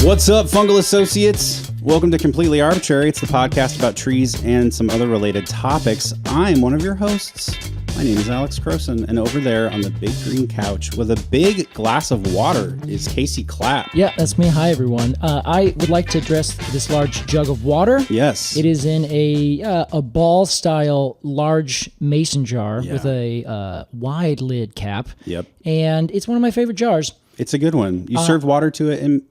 What's up, fungal associates? Welcome to Completely Arbortrary. It's the podcast about trees and some other related topics. I'm one of your hosts. My name is Alex Crowson, and over there on the big green couch with a big glass of water is Casey Clapp. Yeah, that's me. Hi, everyone. I would like to address this large jug of water. Yes. It is in a ball-style large mason jar with a wide lid cap. Yep. And it's one of my favorite jars. It's a good one. You served water to it in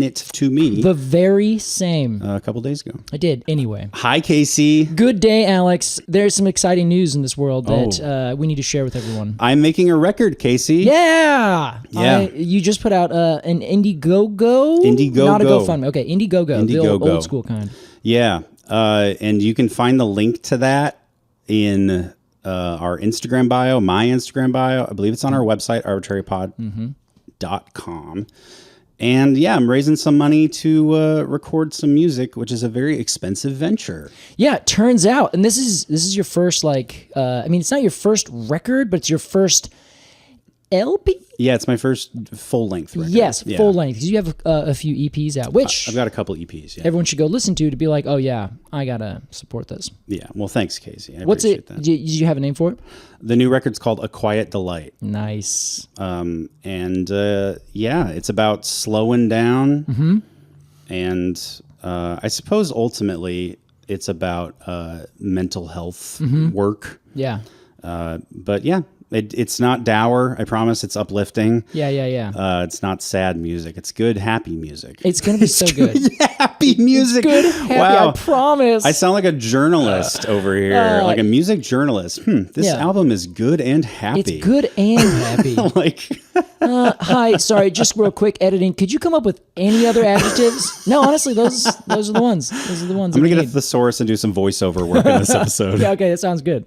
it to me. The very same. A couple days ago. I did. Anyway. Hi, Casey. Good day, Alex. There's some exciting news in this world that we need to share with everyone. I'm making a record, Casey. Yeah. You just put out an Indiegogo? Indiegogo. Not a GoFundMe. Okay, Indiegogo. The old school kind. Yeah. And you can find the link to that in our Instagram bio, my Instagram bio. I believe it's on our website, arbortrarypod.com. And yeah, I'm raising some money to record some music, which is a very expensive venture. Yeah, it turns out, and this is your first it's not your first record, but it's your first LP? Yeah, it's my first full-length record. Yes, full-length, because you have a few EPs out, which I've got a couple EPs, yeah. Everyone should go listen to be like, oh yeah, I gotta support this. Yeah, well, thanks, Casey. I What's appreciate it? that. Did you have a name for it? The new record's called A Quiet Delight. Nice. It's about slowing down. Mm-hmm. And I suppose ultimately it's about mental health work. Yeah. But yeah. It's not dour. I promise. It's uplifting. Yeah. It's not sad music. It's good, happy music. It's going to be so good. Happy music. It's good, happy, wow. I promise. I sound like a journalist over here, like a music journalist. This album is good and happy. It's good and happy. Hi, sorry, just real quick editing. Could you come up with any other adjectives? No, honestly, those are the ones. Those are the ones. I'm going to get a thesaurus and do some voiceover work in this episode. Yeah, okay, that sounds good.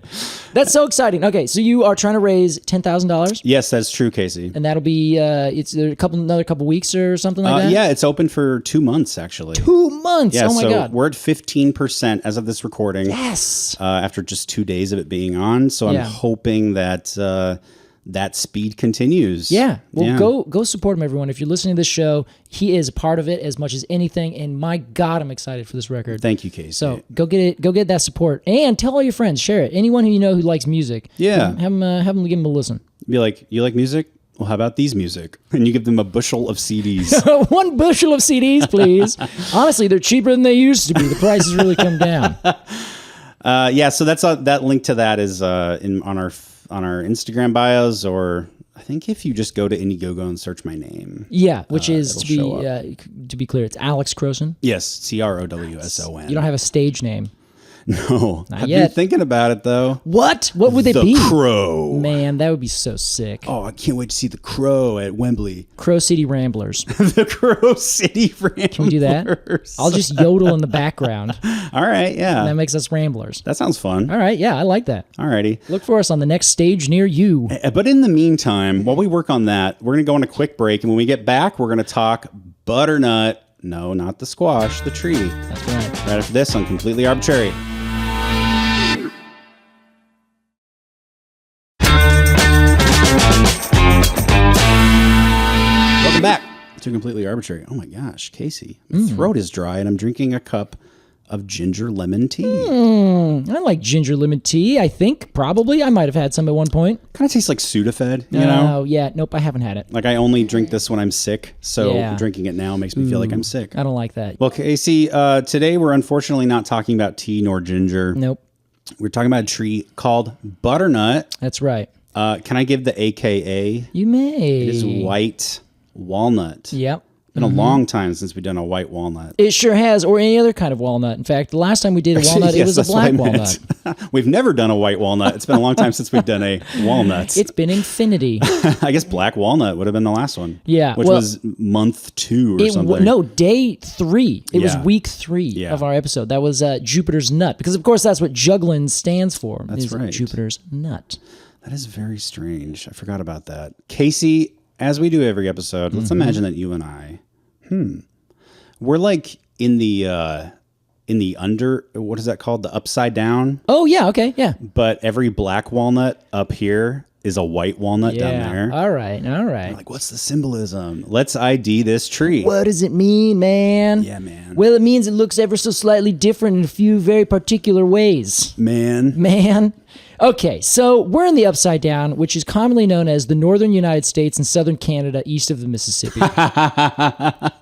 That's so exciting. Okay, so you are trying to raise $10,000? Yes, that's true, Casey. And that'll be it's another couple weeks or something like that? Yeah, it's open for 2 months, actually. 2 months? Yeah, oh my God. We're at 15% as of this recording. Yes. After just 2 days of it being on. So I'm hoping that that speed continues. Yeah. Well, go support him, everyone. If you're listening to this show, he is a part of it as much as anything. And my God, I'm excited for this record. Thank you, Casey. So go get it. Go get that support. And tell all your friends. Share it. Anyone who you know who likes music. Yeah. Have them give them a listen. Be like, you like music? Well, how about these music? And you give them a bushel of CDs. 1 bushel of CDs, please. Honestly, they're cheaper than they used to be. The price has really come down. So that's that link to that is on our Instagram bios, or I think if you just go to Indiegogo and search my name. Yeah, which is to be clear, it's Alex Crowson. Yes, Crowson. You don't have a stage name. No, Not I've yet. been thinking about it though. What would they be? The Crow. Man, that would be so sick. Oh, I can't wait to see the Crow at Wembley. Crow City Ramblers. The Crow City Ramblers. Can we do that? I'll just yodel in the background. All right, yeah. And that makes us Ramblers. That sounds fun. All right, yeah, I like that. All righty. Look for us on the next stage near you. But in the meantime, while we work on that, we're going to go on a quick break. And when we get back, we're going to talk butternut. No, not the squash, the tree. That's right. Right after this on Completely Arbortrary. Welcome back to Completely Arbortrary. Oh my gosh, Casey, my throat is dry and I'm drinking a cup of ginger lemon tea. I like ginger lemon tea, I think. Probably. I might have had some at one point. Kind of tastes like Sudafed, you know? Oh, yeah. Nope, I haven't had it. Like I only drink this when I'm sick, so drinking it now makes me feel like I'm sick. I don't like that. Well, Casey, today we're unfortunately not talking about tea nor ginger. Nope. We're talking about a tree called butternut. That's right. Can I give the AKA? You may. It is white walnut. Yep. It's been a long time since we've done a white walnut. It sure has, or any other kind of walnut. In fact, the last time we did a walnut, it was a black walnut. We've never done a white walnut. It's been a long time since we've done a walnut. It's been infinity. I guess black walnut would have been the last one. Yeah. Which was month 2 or something. No, day 3. It was week 3 of our episode. That was Jupiter's nut. Because, of course, that's what Juglans stands for. That's right. Jupiter's nut. That is very strange. I forgot about that. Casey, as we do every episode, let's imagine that you and I, we're like in the what is that called? The upside down. Oh, yeah. Okay. Yeah. But every black walnut up here is a white walnut down there. All right. I'm like, what's the symbolism? Let's ID this tree. What does it mean, man? Yeah, man. Well, it means it looks ever so slightly different in a few very particular ways. Man. Okay, so we're in the Upside Down, which is commonly known as the northern United States and southern Canada east of the Mississippi.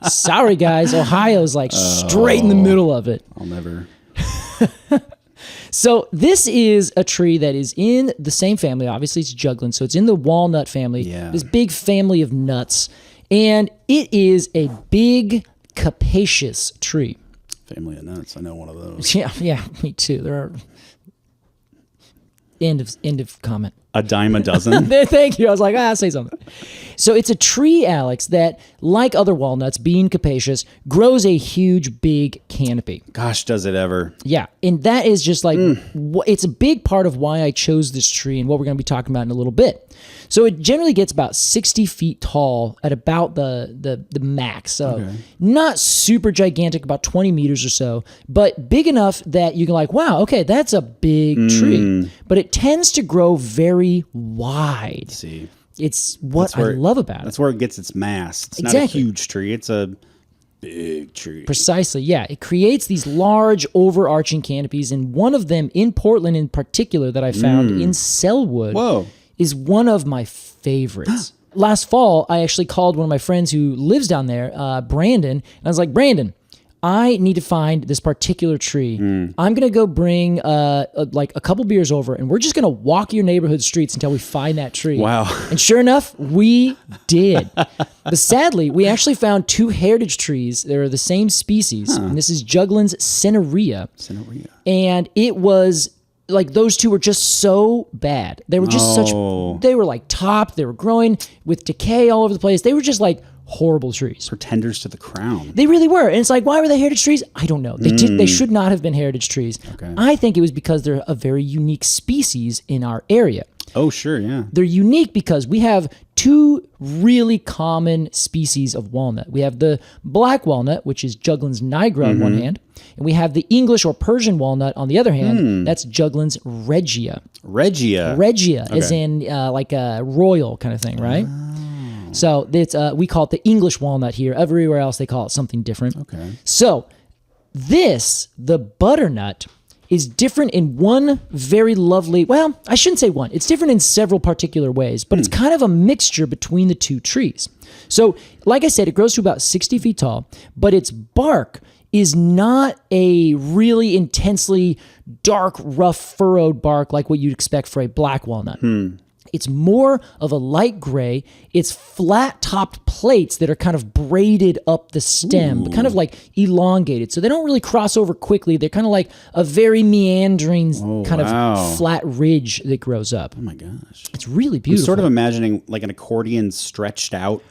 Sorry, guys. Ohio's like straight in the middle of it. I'll never... So this is a tree that is in the same family. Obviously, it's Juglans, so it's in the walnut family. Yeah. This big family of nuts. And it is a big, capacious tree. Family of nuts. I know one of those. Yeah, me too. There are... End of comment. A dime a dozen? Thank you. I was like, say something. So it's a tree, Alex, that, like other walnuts, being capacious, grows a huge, big canopy. Gosh, does it ever. Yeah, and that is just like, it's a big part of why I chose this tree and what we're going to be talking about in a little bit. So it generally gets about 60 feet tall at about the max. So not super gigantic, about 20 meters or so, but big enough that you can like, wow, okay, that's a big tree. But it tends to grow very wide. See. It's what I love about it. That's where it gets its mass. It's not a huge tree. It's a big tree. Precisely, yeah. It creates these large overarching canopies, and one of them in Portland in particular that I found in Selwood is one of my favorites. Last fall, I actually called one of my friends who lives down there, Brandon, and I was like, Brandon, I need to find this particular tree. I'm going to go bring like a couple beers over, and we're just going to walk your neighborhood streets until we find that tree. Wow. And sure enough, we did. But sadly, we actually found two heritage trees that are the same species. And this is Juglans cinerea. And it was... like those two were just so bad. They were just they were like topped, they were growing with decay all over the place. They were just like horrible trees. Pretenders to the crown. They really were. And it's like, why were they heritage trees? I don't know. They should not have been heritage trees. Okay. I think it was because they're a very unique species in our area. Oh, sure, yeah. They're unique because we have two really common species of walnut. We have the black walnut, which is Juglans nigra on one hand, and we have the English or Persian walnut on the other hand. That's Juglans regia. Regia, as in like a royal kind of thing, right? So it's we call it the English walnut here. Everywhere else they call it something different. Okay. So the butternut, is different in one very lovely, well, I shouldn't say one. It's different in several particular ways, but it's kind of a mixture between the two trees. So, like I said, it grows to about 60 feet tall, but its bark is not a really intensely dark, rough, furrowed bark like what you'd expect for a black walnut. It's more of a light gray. It's flat-topped plates that are kind of braided up the stem, kind of like elongated. So they don't really cross over quickly. They're kind of like a very meandering of flat ridge that grows up. Oh my gosh. It's really beautiful. I'm sort of imagining like an accordion stretched out.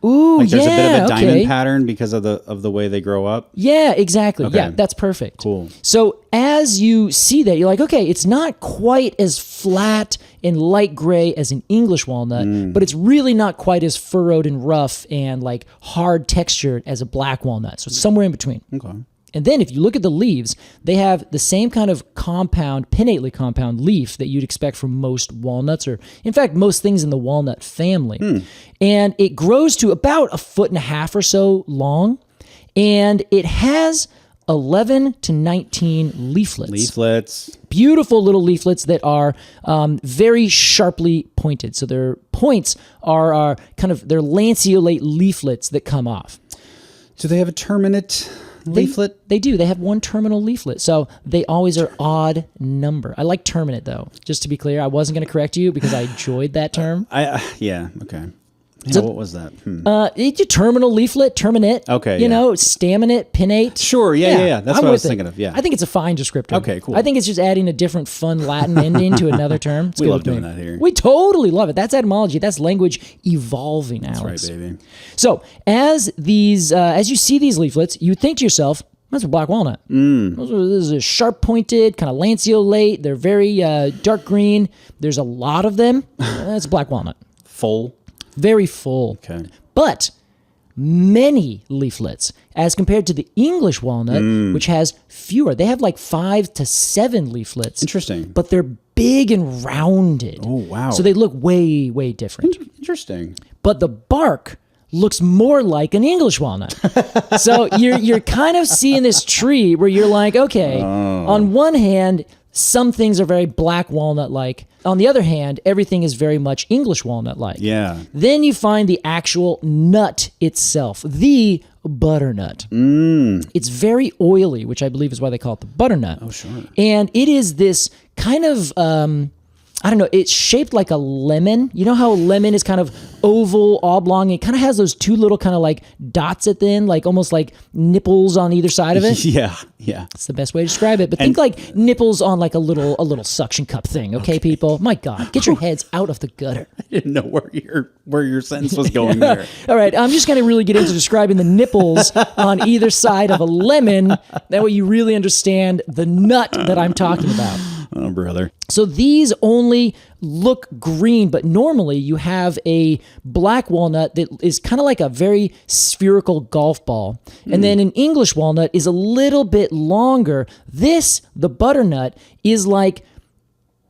Ooh, like there's a bit of a diamond pattern because of the way they grow up. Yeah, exactly. Okay. Yeah, that's perfect. Cool. So as you see that, you're like, okay, it's not quite as flat and light gray as an English walnut, but it's really not quite as furrowed and rough and like hard textured as a black walnut. So it's somewhere in between. Okay. And then if you look at the leaves, they have the same kind of pinnately compound leaf that you'd expect from most walnuts, or in fact, most things in the walnut family. And it grows to about 1.5 feet or so long, and it has 11 to 19 leaflets. Beautiful little leaflets that are very sharply pointed. So their points are kind of, they're lanceolate leaflets that come off. Do they have a terminate leaflet? They do. They have one terminal leaflet. So they always are odd number. I like terminate, though. Just to be clear, I wasn't going to correct you because I enjoyed that term. Yeah, okay. So, what was that? It's a terminal leaflet, terminate. Okay, you know, staminate, pinnate. Sure, yeah. That's what I was thinking of, yeah. I think it's a fine descriptor. Okay, cool. I think it's just adding a different fun Latin ending to another term. We love doing that here. We totally love it. That's etymology. That's language evolving, Alex. That's right, baby. So, as you see these leaflets, you think to yourself, that's a black walnut. This is a sharp-pointed, kind of lanceolate. They're very dark green. There's a lot of them. That's a black walnut. Full. Very full. Okay. But many leaflets as compared to the English walnut, which has fewer. They have like 5 to 7 leaflets. Interesting. But they're big and rounded. Oh, wow. So they look way, way different. Interesting. But the bark looks more like an English walnut. So you're kind of seeing this tree where you're like, okay, on one hand, some things are very black walnut-like. On the other hand, everything is very much English walnut-like. Yeah. Then you find the actual nut itself, the butternut. It's very oily, which I believe is why they call it the butternut. Oh, sure. And it is this kind of, I don't know, it's shaped like a lemon. You know how a lemon is kind of oval, oblong? It kind of has those two little kind of like dots at the end, like almost like nipples on either side of it. Yeah. That's the best way to describe it. But think like nipples on like a little suction cup thing, okay, people? My God, get your heads out of the gutter. I didn't know where your sentence was going there. All right, I'm just going to really get into describing the nipples on either side of a lemon. That way you really understand the nut that I'm talking about. Oh, brother. So these only look green, but normally you have a black walnut that is kind of like a very spherical golf ball. And then an English walnut is a little bit longer. This, the butternut, is like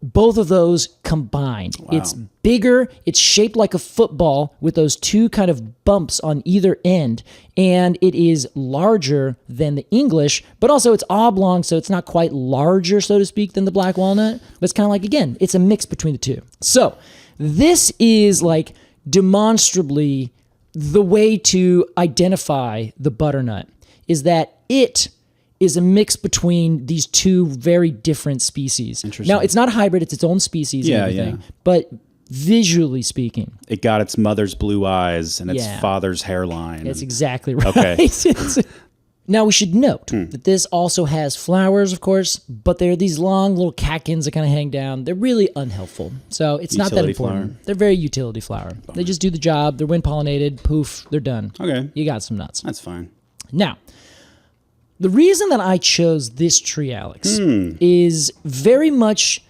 both of those combined. Wow. It's bigger, it's shaped like a football with those two kind of bumps on either end, and it is larger than the English, but also it's oblong, so it's not quite larger, so to speak, than the black walnut, but it's kind of like, again, it's a mix between the two. So this is like demonstrably the way to identify the butternut, is that it is a mix between these two very different species. Interesting. Now, it's not a hybrid, it's its own species and everything, but visually speaking, It got its mother's blue eyes and its Yeah. father's hairline. that's exactly right. Okay. Now, we should note that this also has flowers, of course, but they're these long little catkins that kind of hang down. They're really unhelpful. So it's not that Utility important. flower. They're very utility flower. They just do the job. They're wind pollinated. Poof, they're done. Okay. You got some nuts. That's fine. Now, the reason that I chose this tree, Alex, is very much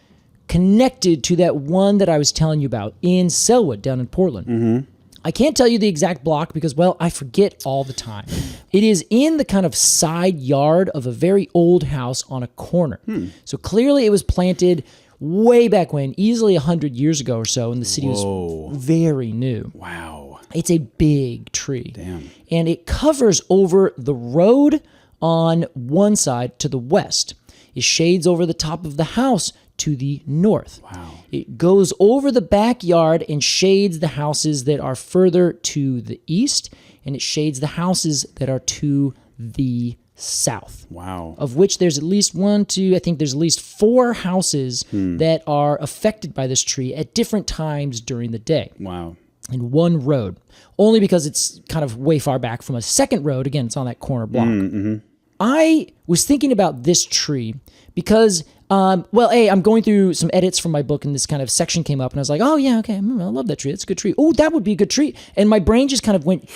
connected to that one that I was telling you about in Selwood down in Portland. I can't tell you the exact block because, well, I forget all the time. It is in the kind of side yard of a very old house on a corner. So clearly it was planted way back when, easily 100 years ago or so, and the city was very new. Wow. It's a big tree. Damn. And it covers over the road on one side to the west. It shades over the top of the house to the north. Wow. It goes over the backyard and shades the houses that are further to the east, and it shades the houses that are to the south. Wow. Of which there's at least I think there's at least 4 houses that are affected by this tree at different times during the day. Wow. In one road, only because it's kind of way far back from a second road. Again, it's on that corner block. I was thinking about this tree because, I'm going through some edits from my book, and this kind of section came up, and I was like, oh, yeah, okay, I love that tree. That's a good tree. Oh, that would be a good tree. And my brain just kind of went,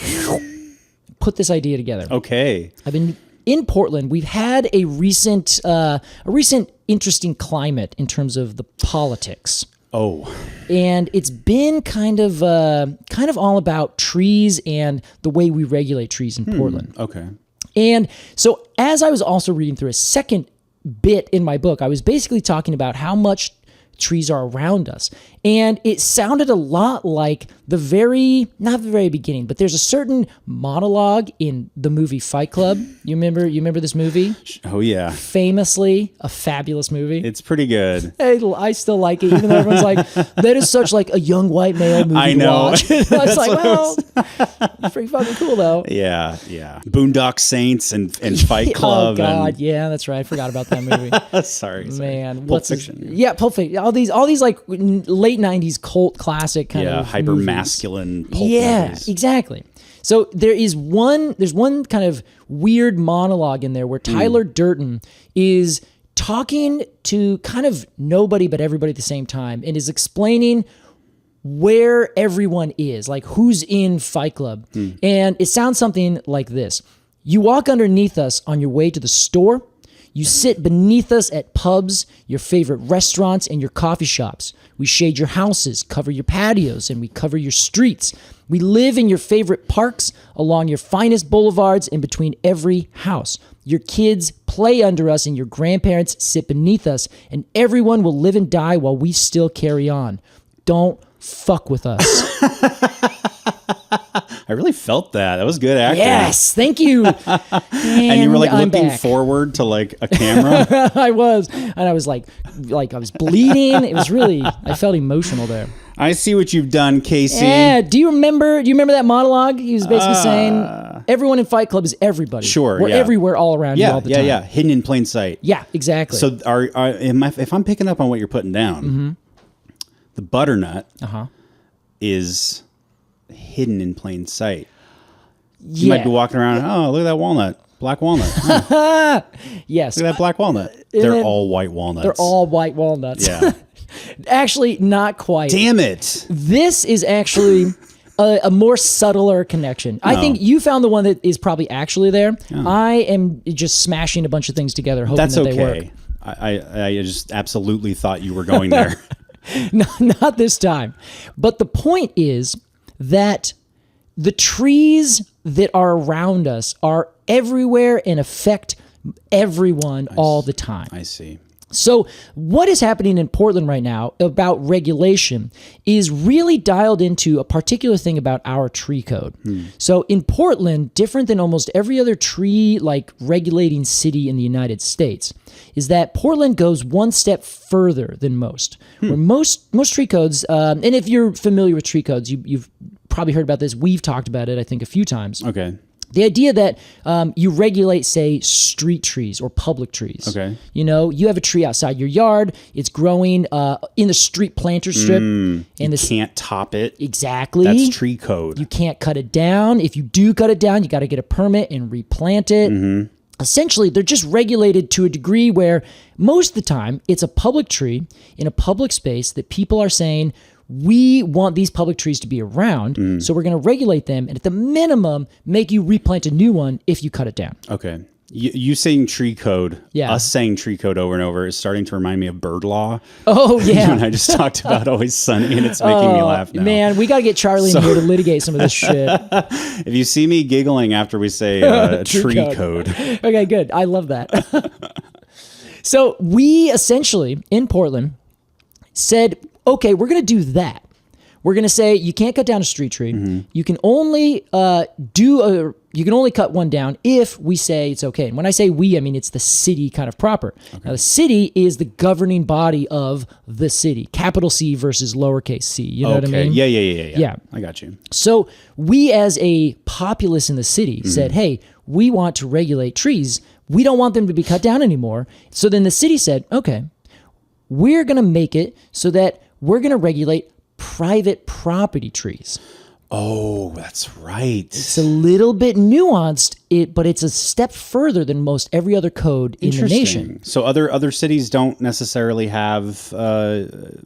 put this idea together. Okay. I've been in Portland. We've had a recent interesting climate in terms of the politics. Oh. And it's been kind of all about trees and the way we regulate trees in Portland. Okay. And so as I was also reading through a second bit in my book, I was basically talking about how much trees are around us. And it sounded a lot like not the very beginning, but there's a certain monologue in the movie Fight Club. You remember this movie? Oh, yeah. Famously a fabulous movie. It's pretty good. I still like it, even though everyone's like, that is such like a young white male movie I know. to watch. I was like, well, it's pretty fucking cool though. Yeah, yeah. Boondock Saints and Fight Club. Oh God, yeah, that's right. I forgot about that movie. Sorry. Man, Pulp Fiction. Pulp Fiction. All these like late '90s cult classic kind of hyper movies. masculine pulp movies. Exactly. So there's one kind of weird monologue in there where Tyler Durden is talking to kind of nobody but everybody at the same time, and is explaining where everyone is, like who's in Fight Club. And it sounds something like this. You walk underneath us on your way to the store. You sit beneath us at pubs, your favorite restaurants, and your coffee shops. We shade your houses, cover your patios, and we cover your streets. We live in your favorite parks, along your finest boulevards, and between every house. Your kids play under us, and your grandparents sit beneath us, and everyone will live and die while we still carry on. Don't fuck with us. I really felt that. That was good acting. Yes, thank you. And you were like looking forward to like a camera. I was, and I was like I was bleeding. It was really, I felt emotional there. I see what you've done, Casey. Yeah. Do you remember that monologue? He was basically saying everyone in Fight Club is everybody. Sure. We're everywhere, all around you all the time. Yeah. Hidden in plain sight. Yeah, exactly. So if I'm picking up on what you're putting down, the butternut is hidden in plain sight. You might be walking around, oh, look at that walnut. Black walnut. Huh. Yes. Look at that black walnut. They're all white walnuts. They're all white walnuts. Yeah. Actually, not quite. Damn it. This is actually a more subtler connection. I think you found the one that is probably actually there. Oh. I am just smashing a bunch of things together, hoping that they work. I just absolutely thought you were going there. Not this time. But the point is that the trees that are around us are everywhere and affect everyone all the time. I see. So what is happening in Portland right now about regulation is really dialed into a particular thing about our tree code. So in Portland, different than almost every other tree like regulating city in the United States, is that Portland goes one step further than most. Where most tree codes, and if you're familiar with tree codes, you've probably heard about this. We've talked about it, I think, a few times. Okay. The idea that you regulate, say, street trees or public trees. Okay. You know, you have a tree outside your yard. It's growing in the street planter strip. And you can't top it. Exactly. That's tree code. You can't cut it down. If you do cut it down, you got to get a permit and replant it. Essentially, they're just regulated to a degree where most of the time it's a public tree in a public space that people are saying, we want these public trees to be around, so we're going to regulate them, and at the minimum, make you replant a new one if you cut it down. Okay. You saying tree code, us saying tree code over and over is starting to remind me of bird law. Oh, yeah. When I just talked about Always Sunny, and it's making me laugh now. Man, we got to get Charlie in here to litigate some of this shit. If you see me giggling after we say tree code. Okay, good. I love that. So we essentially, in Portland, said, okay, we're going to do that. We're going to say you can't cut down a street tree. You can only cut one down if we say it's okay. And when I say we, I mean it's the city kind of proper. Okay. Now the city is the governing body of the city. Capital C versus lowercase c. You know what I mean? Yeah. I got you. So we as a populace in the city said, hey, we want to regulate trees. We don't want them to be cut down anymore. So then the city said, okay, we're going to make it so that we're going to regulate private property trees. Oh, that's right. It's a little bit nuanced, but it's a step further than most every other code in the nation. So other cities don't necessarily have,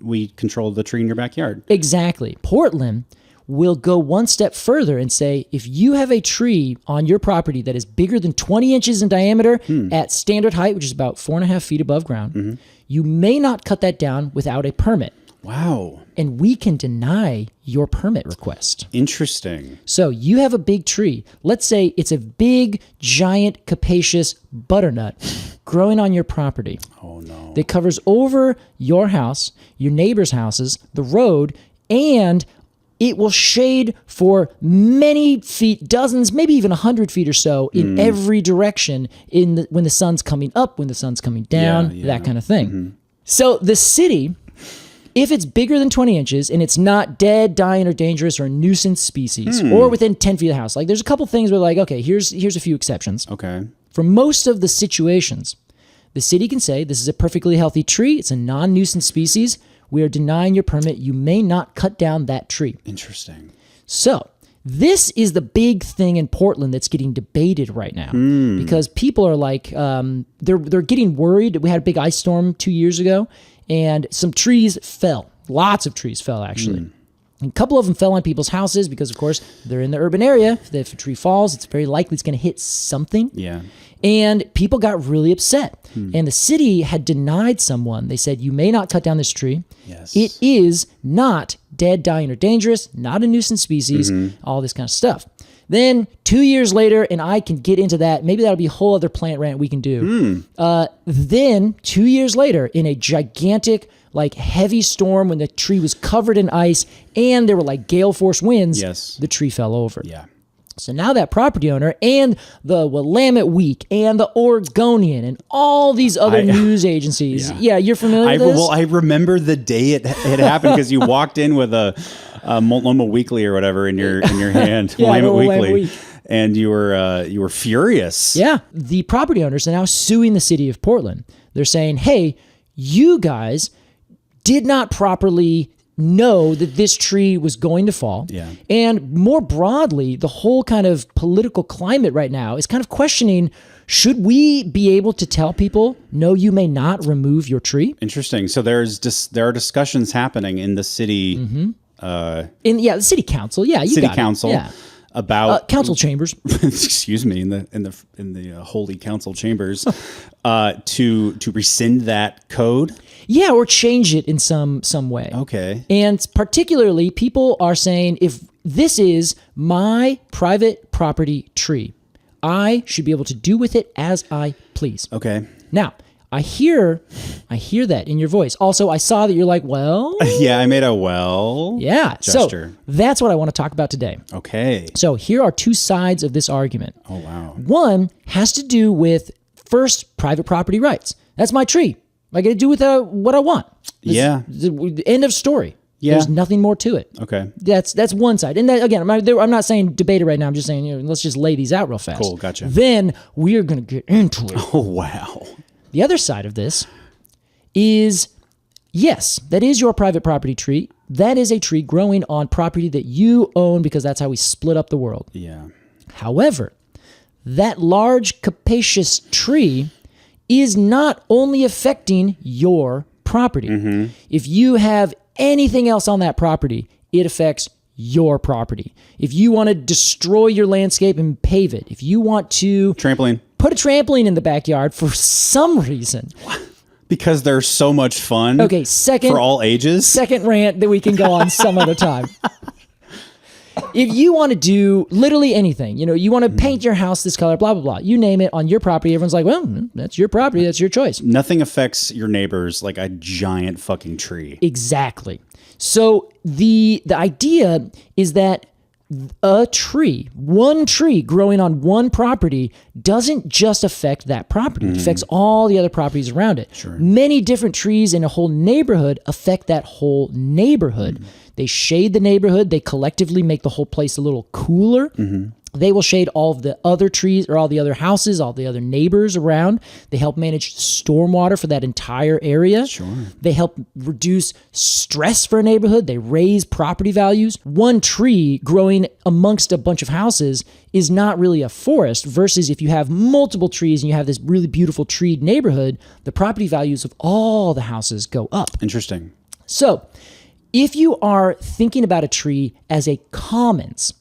we control the tree in your backyard. Exactly. Portland will go one step further and say, if you have a tree on your property that is bigger than 20 inches in diameter at standard height, which is about 4.5 feet above ground, you may not cut that down without a permit. Wow. And we can deny your permit request. Interesting. So you have a big tree. Let's say it's a big, giant, capacious butternut growing on your property. Oh, no. That covers over your house, your neighbor's houses, the road, and it will shade for many feet, dozens, maybe even 100 feet or so in every direction when the sun's coming up, when the sun's coming down, that kind of thing. So the city, if it's bigger than 20 inches and it's not dead, dying, or dangerous or a nuisance species, or within 10 feet of the house, like there's a couple things where like, okay, here's a few exceptions. Okay. For most of the situations, the city can say, this is a perfectly healthy tree. It's a non-nuisance species. We are denying your permit. You may not cut down that tree. Interesting. So this is the big thing in Portland that's getting debated right now because people are like, they're getting worried. We had a big ice storm 2 years ago and some trees fell. Lots of trees fell, actually. A couple of them fell on people's houses because, of course, they're in the urban area. If a tree falls, it's very likely it's going to hit something. Yeah. And people got really upset. And the city had denied someone. They said, you may not cut down this tree. Yes. It is not dead, dying, or dangerous, not a nuisance species, all this kind of stuff. Then 2 years later, and I can get into that, maybe that'll be a whole other plant rant we can do. Then 2 years later, in a gigantic, like heavy storm when the tree was covered in ice and there were like gale force winds, the tree fell over. Yeah. So now that property owner and the Willamette Week and the Oregonian and all these other news agencies. Yeah, you're familiar with this? Well, I remember the day it happened because you walked in with a Multnomah Weekly or whatever in your hand, Willamette Weekly, and you were furious. Yeah, the property owners are now suing the city of Portland. They're saying, hey, you guys did not properly know that this tree was going to fall. Yeah. And more broadly, the whole kind of political climate right now is kind of questioning, should we be able to tell people, no, you may not remove your tree? Interesting. So there are discussions happening in the city. The city council. Yeah, you city got council. It. Yeah. About council chambers. Excuse me, in the holy council chambers, to rescind that code. Yeah, or change it in some way. Okay. And particularly, people are saying, if this is my private property tree, I should be able to do with it as I please. Okay. Now, I hear that in your voice. Also, I saw that you're like, well. Yeah, I made a gesture. So that's what I want to talk about today. Okay. So here are two sides of this argument. Oh, wow. One has to do with, first, private property rights. That's my tree. I get to do with what I want. End of story. Yeah. There's nothing more to it. Okay. That's one side. And that, again, I'm not saying debate it right now. I'm just saying, let's just lay these out real fast. Cool, gotcha. Then we are going to get into it. Oh, wow. The other side of this is, yes, that is your private property tree. That is a tree growing on property that you own because that's how we split up the world. Yeah. However, that large, capacious tree is not only affecting your property. Mm-hmm. If you have anything else on that property, it affects your property. If you want to destroy your landscape and pave it, if you want to trampoline, put a trampoline in the backyard for some reason. Because they're so much fun. Okay, for all ages. Second rant that we can go on some other time. If you want to do literally anything, you want to paint your house this color, blah, blah, blah, you name it on your property, everyone's like, well, that's your property, that's your choice. Nothing affects your neighbors like a giant fucking tree. Exactly. So the idea is that one tree growing on one property doesn't just affect that property. It affects all the other properties around it. Sure. Many different trees in a whole neighborhood affect that whole neighborhood. They shade the neighborhood. They collectively make the whole place a little cooler. They will shade all of the other trees or all the other houses, all the other neighbors around. They help manage stormwater for that entire area. Sure. They help reduce stress for a neighborhood. They raise property values. One tree growing amongst a bunch of houses is not really a forest, versus if you have multiple trees and you have this really beautiful treed neighborhood, the property values of all the houses go up. Interesting. So if you are thinking about a tree as a commons,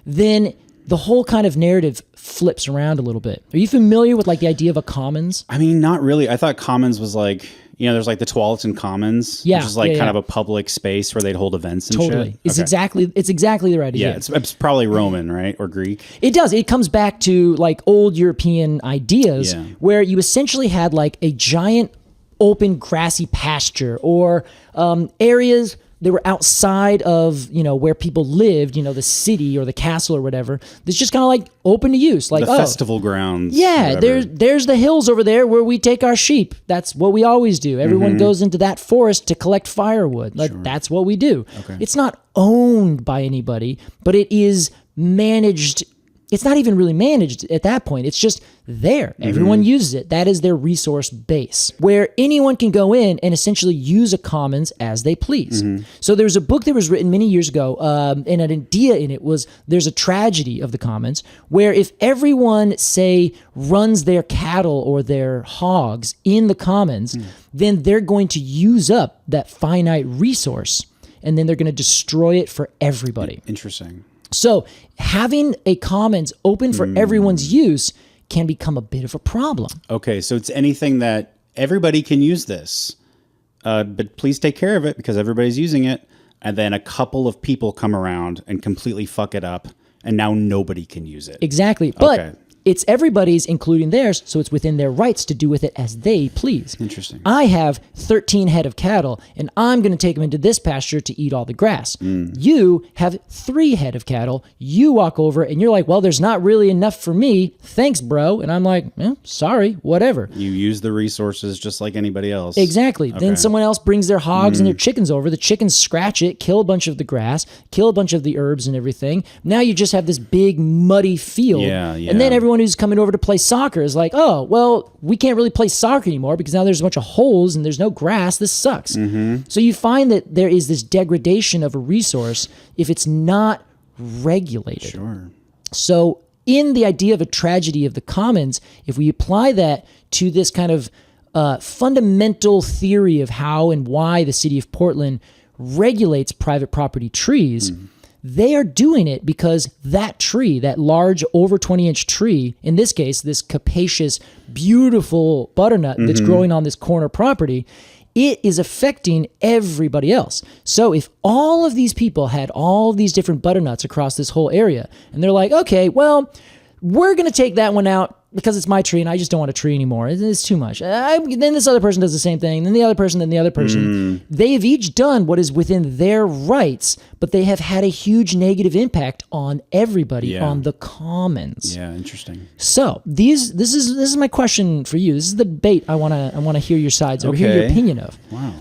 then the whole kind of narrative flips around a little bit. Are you familiar with like the idea of a commons? I mean, not really. I thought commons was like, there's like the Tualatin Commons, which is like kind of a public space where they'd hold events and shit. It's exactly the right idea. Yeah, it's probably Roman, right? Or Greek. It does. It comes back to like old European ideas where you essentially had like a giant open grassy pasture or areas that were outside of, where people lived, the city or the castle or whatever. That's just kind of like open to use. Like the festival grounds. Yeah, there's the hills over there where we take our sheep. That's what we always do. Everyone goes into that forest to collect firewood. Like that's what we do. Okay. It's not owned by anybody, but it is managed. It's not even really managed at that point. It's just there. Everyone uses it. That is their resource base, where anyone can go in and essentially use a commons as they please. So there's a book that was written many years ago, and an idea in it was there's a tragedy of the commons, where if everyone, say, runs their cattle or their hogs in the commons, then they're going to use up that finite resource. and then they're going to destroy it for everybody. Interesting. So having a commons open for everyone's use can become a bit of a problem. Okay, so it's anything that everybody can use this, but please take care of it because everybody's using it. And then a couple of people come around and completely fuck it up, and now nobody can use it. Exactly. But it's everybody's, including theirs, so it's within their rights to do with it as they please. Interesting. I have 13 head of cattle, and I'm going to take them into this pasture to eat all the grass. You have 3 head of cattle. You walk over, and you're like, well, there's not really enough for me. Thanks, bro. And I'm like, sorry, whatever. You use the resources just like anybody else. Exactly. Then someone else brings their hogs and their chickens over. The chickens scratch it, kill a bunch of the grass, kill a bunch of the herbs and everything. Now you just have this big, muddy field. Yeah. And then everyone who's coming over to play soccer is like, oh, well, we can't really play soccer anymore because now there's a bunch of holes and there's no grass. This sucks. So you find that there is this degradation of a resource if it's not regulated. Sure. So in the idea of a tragedy of the commons, if we apply that to this kind of fundamental theory of how and why the city of Portland regulates private property trees, they are doing it because that tree, that large over 20-inch tree, in this case, this capacious, beautiful butternut that's growing on this corner property, it is affecting everybody else. So if all of these people had all of these different butternuts across this whole area, and they're like, okay, well, we're going to take that one out because it's my tree and I just don't want a tree anymore. It's too much. Then this other person does the same thing, then the other person, then the other person. They have each done what is within their rights, but they have had a huge negative impact on everybody on the commons. Yeah, interesting. So this is my question for you. This is the debate I want to hear your sides or hear your opinion of. Wow.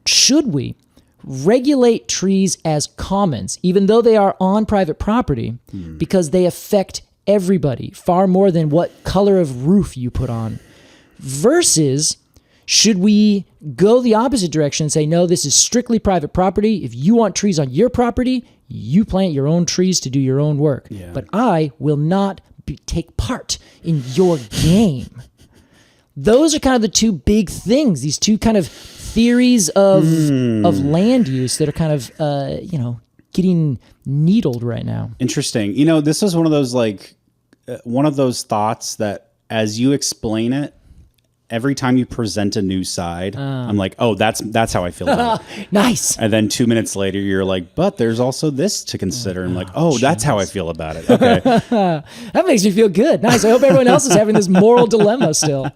Should we regulate trees as commons, even though they are on private property, because they affect everybody far more than what color of roof you put on? Versus, should we go the opposite direction and say, no, this is strictly private property. If you want trees on your property, you plant your own trees to do your own work. Yeah. But I will not take part in your game. Those are kind of the two big things, these two kind of theories of land use that are kind of, getting needled right now. Interesting. This was one of those thoughts that as you explain it, every time you present a new side, I'm like, oh, that's how I feel about it. Nice. And then 2 minutes later, you're like, but there's also this to consider. I'm like, oh, that's how I feel about it. Okay. That makes me feel good. Nice. I hope everyone else is having this moral dilemma still.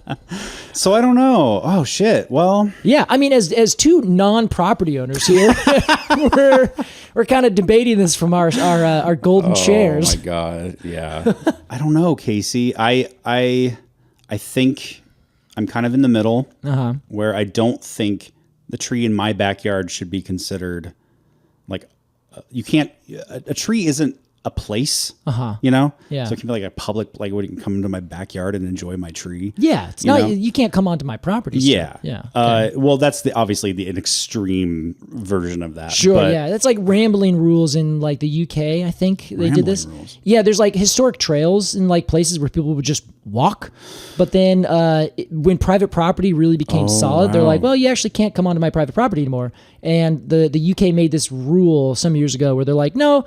So I don't know. Oh, shit. Well. Yeah. I mean, as two non-property owners here, we're kind of debating this from our golden chairs. Oh, my God. Yeah. I don't know, Casey. I think I'm kind of in the middle where I don't think the tree in my backyard should be considered like you can't. A tree isn't a place, Yeah. So it can be like a public, like you can come into my backyard and enjoy my tree. Yeah, it's not. You can't come onto my property. Yeah, yeah. Okay. Well, that's obviously an extreme version of that. Sure, yeah. That's like rambling rules in like the UK. I think they did this. Rules. Yeah, there's like historic trails in like places where people would just walk, but then when private property really became solid, they're like, well, you actually can't come onto my private property anymore. And the UK made this rule some years ago where they're like, no.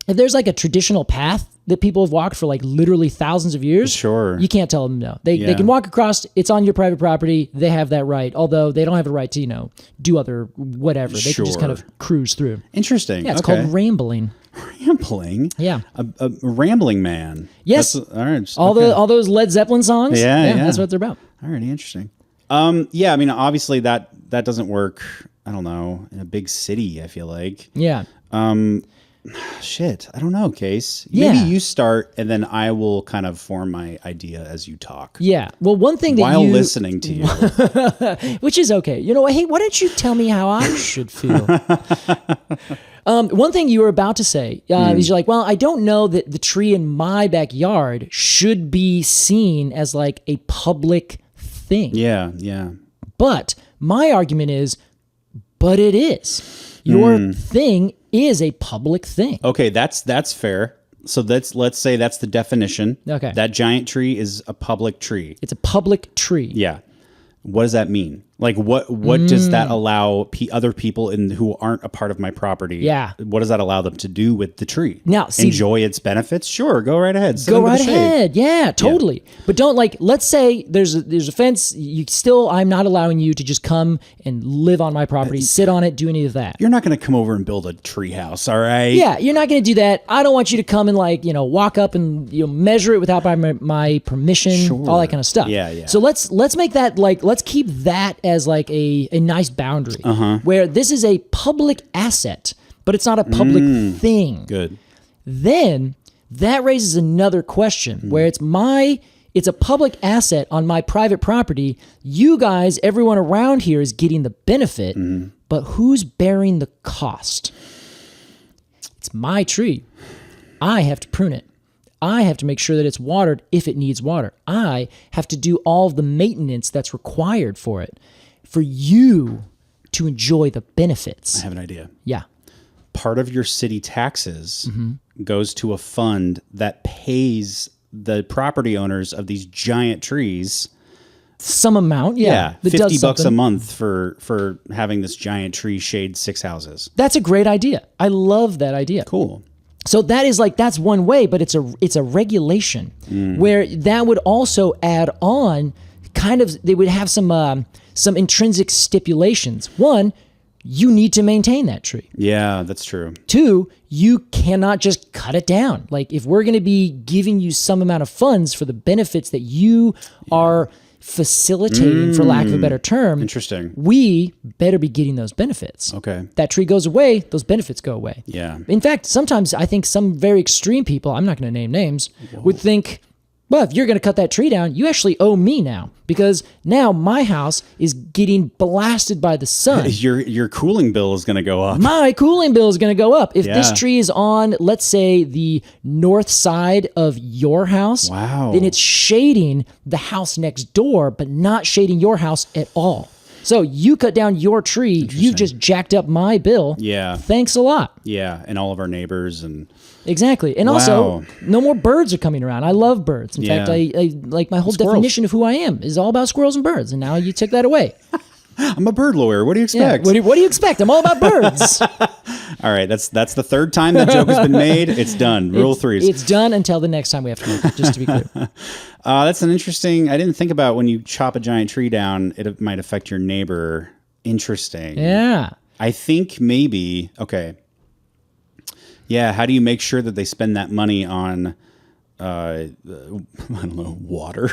If there's like a traditional path that people have walked for like literally thousands of years, sure, you can't tell them no. They can walk across. It's on your private property. They have that right. Although they don't have a right to do other whatever. They can just kind of cruise through. Interesting. Yeah, it's called rambling. Rambling. Yeah, a rambling man. Yes. All right. All those Led Zeppelin songs. Yeah, that's what they're about. Alrighty, interesting. Yeah, I mean, obviously that doesn't work. I don't know, in a big city. I feel like. Yeah. Shit, I don't know, Case. Yeah. Maybe you start, and then I will kind of form my idea as you talk. Yeah. Well, one thing that while listening to you, which is okay. Hey, why don't you tell me how I should feel? One thing you were about to say is you're like, well, I don't know that the tree in my backyard should be seen as like a public thing. Yeah, yeah. But my argument is, but it is. Your thing is a public thing. Okay, that's fair. So let's say that's the definition. Okay. That giant tree is a public tree. It's a public tree. Yeah. What does that mean? Like what does that allow other people who aren't a part of my property? Yeah. What does that allow them to do with the tree? Now, see, enjoy its benefits? Sure, go right ahead. Go right ahead. Yeah, totally. Yeah. But don't let's say there's a fence. I'm not allowing you to just come and live on my property, sit on it, do any of that. You're not going to come over and build a tree house, all right? Yeah, you're not going to do that. I don't want you to come and walk up and measure it without my permission, all that kind of stuff. Yeah. So let's make that let's keep that as a nice boundary where this is a public asset, but it's not a public thing. Good. Then that raises another question where it's a public asset on my private property. You guys, everyone around here is getting the benefit, but who's bearing the cost? It's my tree. I have to prune it. I have to make sure that it's watered if it needs water. I have to do all of the maintenance that's required for it, for you to enjoy the benefits. I have an idea. Yeah. Part of your city taxes goes to a fund that pays the property owners of these giant trees some amount. Yeah. $50 a month for having this giant tree shade 6 houses. That's a great idea. I love that idea. Cool. So that is that's one way, but it's a regulation where that would also add on they would have some intrinsic stipulations. One, you need to maintain that tree. Yeah, that's true. 2, you cannot just cut it down. Like if we're going to be giving you some amount of funds for the benefits that you are facilitating, for lack of a better term. Interesting. We better be getting those benefits. Okay. That tree goes away, those benefits go away. Yeah. In fact, sometimes I think some very extreme people, I'm not going to name names, would think, well, if you're going to cut that tree down, you actually owe me now because now my house is getting blasted by the sun. Your cooling bill is going to go up. My cooling bill is going to go up. If this tree is on, let's say, the north side of your house, then it's shading the house next door, but not shading your house at all. So you cut down your tree, you've just jacked up my bill. Yeah. Thanks a lot. Yeah, and all of our neighbors and... Exactly. And also, no more birds are coming around. I love birds. In fact, I like my whole definition of who I am is all about squirrels and birds. And now you took that away. I'm a bird lawyer. What do you expect? Yeah, what do you expect? I'm all about birds. All right. That's the third time that joke has been made. It's done. Rule 3. It's done until the next time we have to make it, just to be clear. That's an interesting... I didn't think about when you chop a giant tree down, it might affect your neighbor. Interesting. Yeah. I think maybe... Okay. Yeah, how do you make sure that they spend that money on, I don't know, water?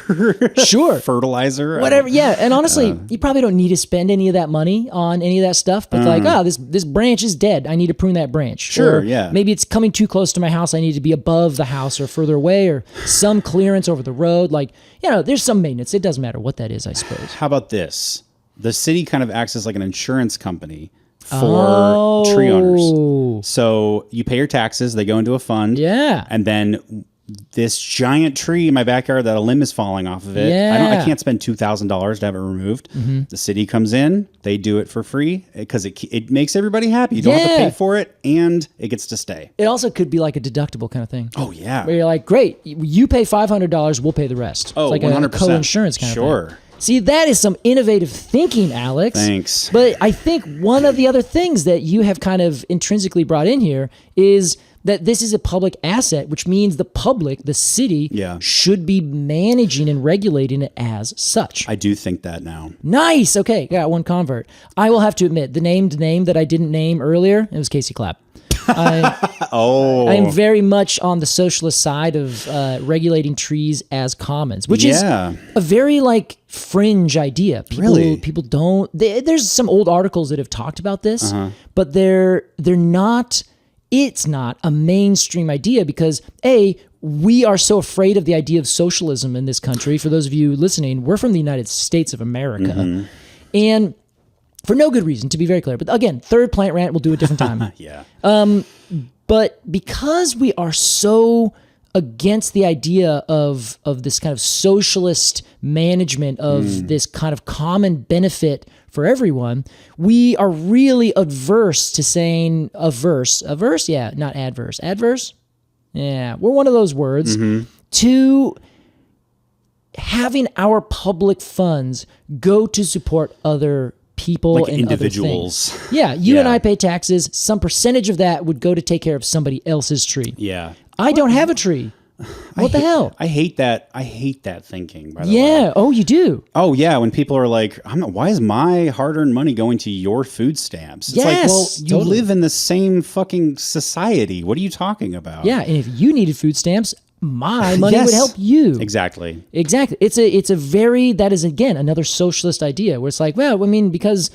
Sure. Fertilizer? Whatever, yeah. And honestly, you probably don't need to spend any of that money on any of that stuff. But this branch is dead. I need to prune that branch. Sure, or yeah. maybe it's coming too close to my house. I need to be above the house or further away or some clearance over the road. There's some maintenance. It doesn't matter what that is, I suppose. How about this? The city kind of acts as like an insurance company for tree owners. So you pay your taxes, they go into a fund. Yeah. And then this giant tree in my backyard that a limb is falling off of it. Yeah. I can't spend $2,000 to have it removed. The city comes in, they do it for free because it makes everybody happy. You don't have to pay for it and it gets to stay. It also could be like a deductible kind of thing. Oh, yeah. Where you're like, great, you pay $500, we'll pay the rest. Oh, it's like 100%. a co-insurance kind of thing. Sure. See, that is some innovative thinking, Alex. Thanks. But I think one of the other things that you have kind of intrinsically brought in here is that this is a public asset, which means the public, the city, should be managing and regulating it as such. I do think that now. Nice. Okay, got one convert. I will have to admit, the named name that I didn't name earlier, it was Casey Clapp. I'm very much on the socialist side of regulating trees as commons, which is a very fringe idea. People don't. There's some old articles that have talked about this, but they're not. It's not a mainstream idea because we are so afraid of the idea of socialism in this country. For those of you listening, we're from the United States of America, and for no good reason, to be very clear. But again, third plant rant, we'll do a different time. But because we are so against the idea of this kind of socialist management of this kind of common benefit for everyone, we are really adverse to saying averse, yeah, not adverse. Adverse? Yeah, we're one of those words. To having our public funds go to support other people Like and individuals. other things. Yeah, you and I pay taxes. Some percentage of that would go to take care of somebody else's tree. Yeah. I don't have a tree. What the hell? I hate that. I hate that thinking, by the way. Yeah. Oh, you do? Oh, yeah. When people are like, why is my hard-earned money going to your food stamps? It's like, well, you live in the same fucking society. What are you talking about? Yeah, and if you needed food stamps, my money would help you. Exactly. It's a very, that is again another socialist idea where it's like, well, I mean, because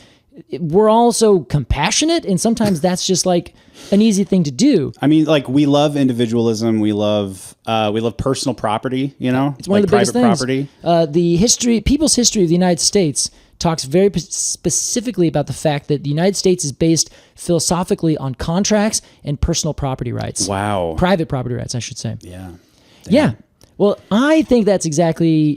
we're all so compassionate, and sometimes that's just like an easy thing to do. I mean, like, we love individualism. We love personal property. You know, it's one like of the biggest private property. People's history of the United States talks very specifically about the fact that the United States is based philosophically on contracts and personal property rights. Wow. Private property rights, I should say. Yeah. Damn. Yeah. Well, I think it's exactly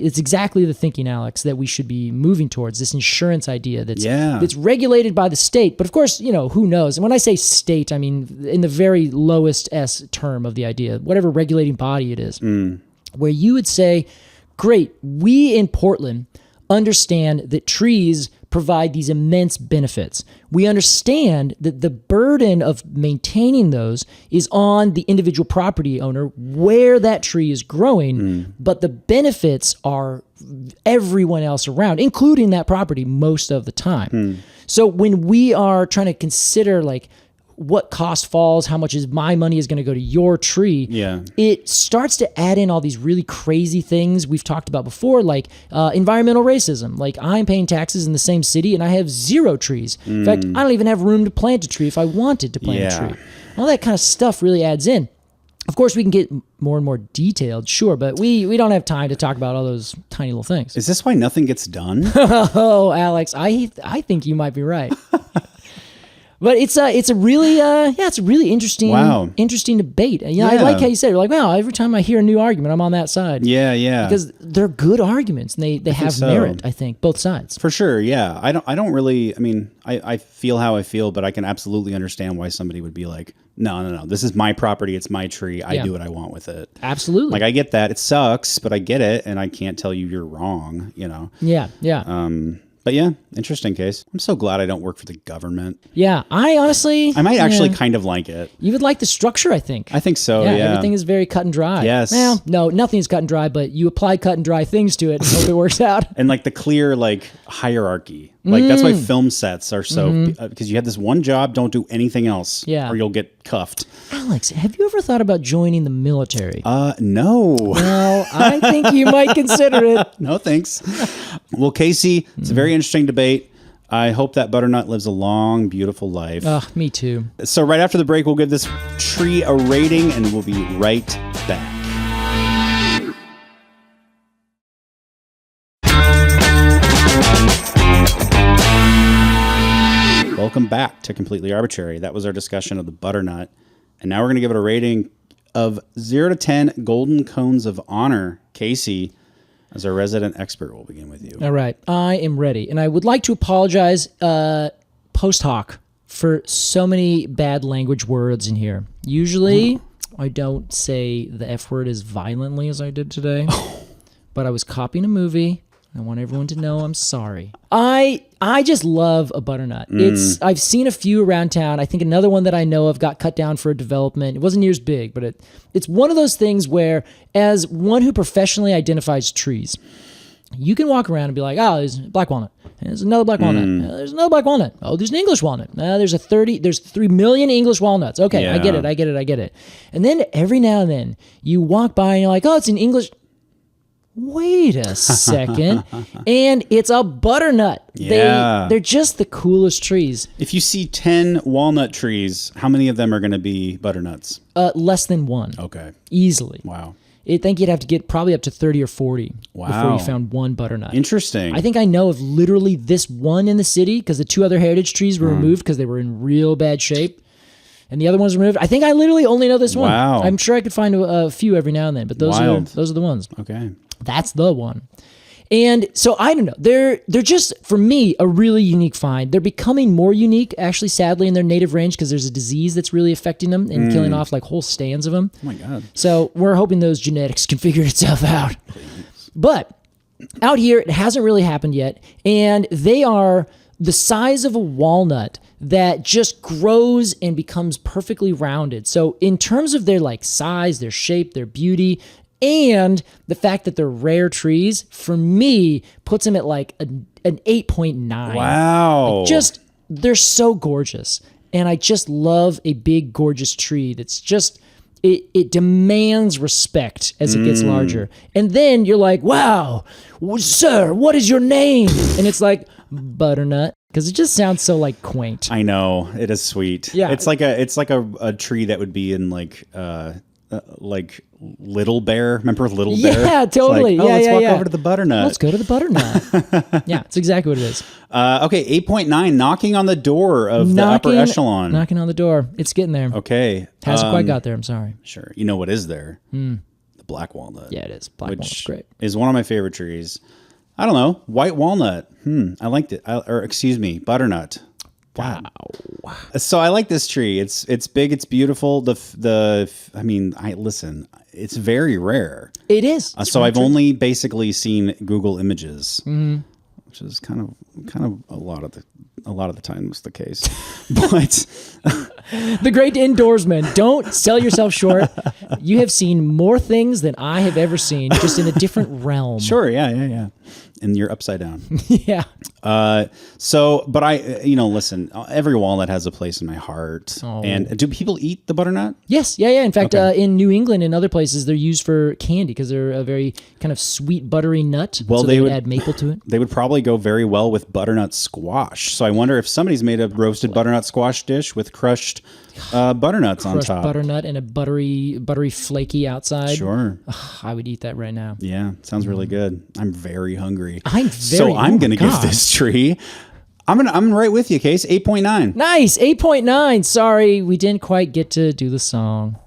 the thinking, Alex, that we should be moving towards, this insurance idea that's regulated by the state. But of course, who knows? And when I say state, I mean in the very lowest S term of the idea, whatever regulating body it is, where you would say, great, we in Portland understand that trees provide these immense benefits. We understand that the burden of maintaining those is on the individual property owner where that tree is growing, but the benefits are everyone else around, including that property most of the time. So when we are trying to consider like what cost falls, how much is my money is going to go to your tree, it starts to add in all these really crazy things we've talked about before, like environmental racism. Like, I'm paying taxes in the same city and I have 0 trees. In fact, I don't even have room to plant a tree if I wanted to plant a tree. All that kind of stuff really adds in. Of course, we can get more and more detailed, sure, but we don't have time to talk about all those tiny little things. Is this why nothing gets done? Oh, Alex, I think you might be right. But it's a really interesting debate. I like how you said it. You're like, wow, every time I hear a new argument, I'm on that side. Yeah. Because they're good arguments and they have merit, I think, both sides. For sure, yeah. I don't really, I mean, I feel how I feel, but I can absolutely understand why somebody would be like, no. This is my property, it's my tree. I do what I want with it. Absolutely. Like, I get that. It sucks, but I get it, and I can't tell you you're wrong, Yeah. But yeah, interesting case. I'm so glad I don't work for the government. Yeah, I might actually kind of like it. You would like the structure, I think. I think so, yeah. Everything is very cut and dry. Yes. Well, no, nothing is cut and dry, but you apply cut and dry things to it and hope it works out. And like the clear hierarchy. Like that's why film sets are so, because you have this one job, don't do anything else. Yeah. Or you'll get cuffed. Alex, have you ever thought about joining the military? No. Well, I think you might consider it. No, thanks. Well, Casey, it's a very interesting debate. I hope that Butternut lives a long, beautiful life. Me too. So right after the break, we'll give this tree a rating, and we'll be right back. Welcome back to Completely Arbortrary. That was our discussion of the Butternut. And now we're going to give it a rating of 0 to 10 golden cones of honor. Casey, as our resident expert, we'll begin with you. All right. I am ready. And I would like to apologize post hoc for so many bad language words in here. Usually, I don't say the F word as violently as I did today. But I was copying a movie. I want everyone to know I'm sorry. I just love a butternut. I've seen a few around town. I think another one that I know of got cut down for a development. It wasn't near as big, but it's one of those things where, as one who professionally identifies trees, you can walk around and be like, oh, there's a black walnut. There's another black walnut. There's another black walnut. Oh, there's an English walnut. There's 3 million English walnuts. Okay, yeah. I get it. And then every now and then you walk by and you're like, oh, it's an English. Wait a second. And it's a butternut. Yeah. They're just the coolest trees. If you see 10 walnut trees, how many of them are going to be butternuts? Less than 1. Okay. Easily. Wow. I think you'd have to get probably up to 30 or 40 wow. before you found one butternut. Interesting. I think I know of literally this one in the city because the 2 other heritage trees were removed because they were in real bad shape. And the other ones were removed. I think I literally only know this one. Wow. I'm sure I could find a few every now and then, but those are the ones. Okay. That's the one. And so I don't know. They're just, for me, a really unique find. They're becoming more unique, actually, sadly, in their native range because there's a disease that's really affecting them and killing off like whole stands of them. Oh my God. So we're hoping those genetics can figure itself out. Please. But Out here, it hasn't really happened yet, and they are the size of a walnut that just grows and becomes perfectly rounded. So in terms of their like size, their shape, their beauty, and the fact that they're rare trees, for me, puts them at like an 8.9. Wow. Just, they're so gorgeous. And I just love a big, gorgeous tree that's just, it demands respect as it gets larger. And then you're like, wow, sir, what is your name? And it's like, Butternut. Because it just sounds so like quaint. I know, it is sweet. Yeah. It's like a tree that would be in like Little Bear. Remember Little Bear? Yeah, totally. It's like, let's walk yeah. over to the Butternut. Let's go to the Butternut. Yeah, it's exactly what it is. Okay, 8.9, knocking on the door of the upper echelon. Knocking on the door. It's getting there. Okay. Hasn't quite got there, I'm sorry. Sure. You know what is there? The black walnut. Yeah, it is. Black walnut's great. Is one of my favorite trees. I don't know. White walnut. I liked it. Butternut. Wow. So I like this tree. It's big. It's beautiful. Listen. It's very rare. It is. So I've only basically seen Google Images, which is kind of a lot of the time was the case. But the great indoorsman. Don't sell yourself short. You have seen more things than I have ever seen, just in a different realm. sure, yeah. And you're upside down. Yeah. But listen, every walnut has a place in my heart. Oh. And do people eat the butternut? Yes. Yeah. In fact, in New England and other places, they're used for candy because they're a very kind of sweet, buttery nut. Well, so they would add maple to it. They would probably go very well with butternut squash. So I wonder if somebody's made a roasted butternut squash dish with crushed butternuts on top. Butternut and a buttery flaky outside. Sure. I would eat that right now. Yeah, sounds really good. I'm very hungry. So I'm going to give this tree. I'm right with you, Case. 8.9. Nice. 8.9. Sorry, we didn't quite get to do the song.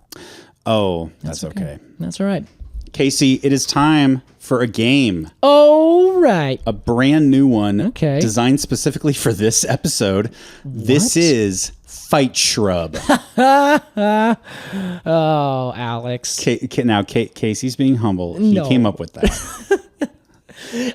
Oh, that's okay. That's all right. Casey, it is time for a game. All right. A brand new one. Okay. Designed specifically for this episode. This is Fight Shrub. Oh, Alex. Now, Casey's being humble. He No. came up with that.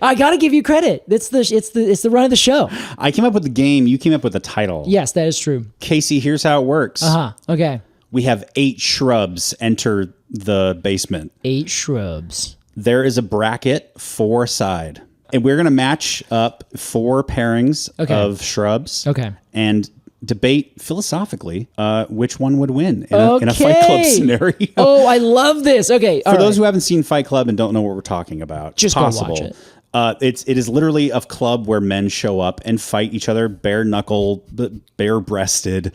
I got to give you credit. It's the run of the show. I came up with the game. You came up with the title. Yes, that is true. Casey, here's how it works. Okay. We have 8 shrubs enter the basement. 8 shrubs. There is a bracket 4 side. And we're going to match up 4 pairings of shrubs. Okay. And debate philosophically which one would win in a Fight Club scenario. Oh, I love this. Okay. For those who haven't seen Fight Club and don't know what we're talking about, just go watch it. It is literally a club where men show up and fight each other, bare-breasted,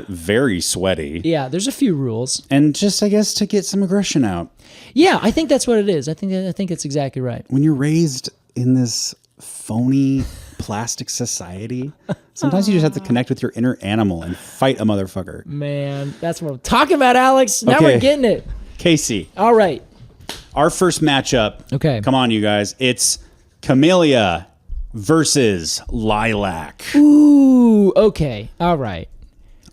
very sweaty. Yeah, there's a few rules. And just, I guess, to get some aggression out. Yeah, I think that's what it is. I think it's exactly right. When you're raised in this phony plastic society, sometimes you just have to connect with your inner animal and fight a motherfucker. Man, that's what I'm talking about, Alex. Now we're getting it. Casey. All right. Our first matchup. Okay. Come on, you guys. It's Camellia versus Lilac. Ooh, okay. All right.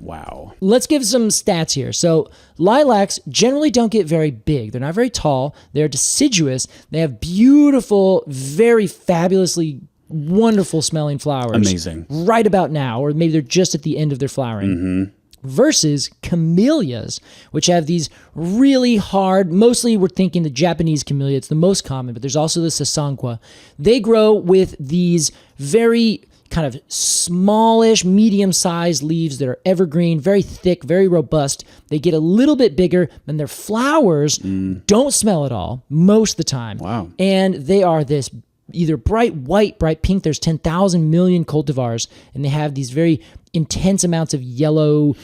Wow. Let's give some stats here. So lilacs generally don't get very big. They're not very tall. They're deciduous. They have beautiful, very fabulously wonderful smelling flowers. Amazing. Right about now, or maybe they're just at the end of their flowering. Versus camellias, which have these really hard, mostly we're thinking the Japanese camellia, it's the most common, but there's also the sasanqua. They grow with these very kind of smallish, medium-sized leaves that are evergreen, very thick, very robust. They get a little bit bigger, and their flowers don't smell at all most of the time. Wow. And they are this either bright white, bright pink. There's 10,000 million cultivars, and they have these very intense amounts of yellow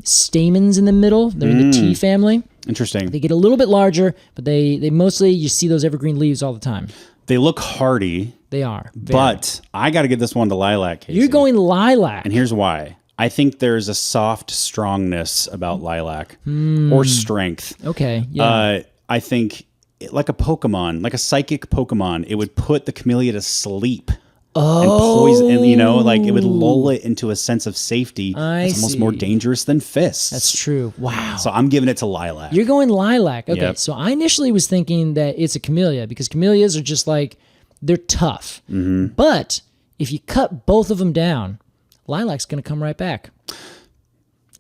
stamens in the middle. They're in the tea family. Interesting. They get a little bit larger, but they mostly, you see those evergreen leaves all the time. They look hardy. They are. But I got to give this one to Lilac, Casey. You're going lilac. And here's why. I think there's a soft strongness about Lilac or strength. Okay. Yeah. I think like a Pokemon, like a psychic Pokemon, it would put the Camellia to sleep. and poison, and, you know, like it would lull it into a sense of safety. It's almost more dangerous than fists. That's true. Wow. So I'm giving it to lilac. You're going lilac. Okay. Yep. So I initially was thinking that it's a camellia because camellias are just like, they're tough. But if you cut both of them down, lilac's going to come right back.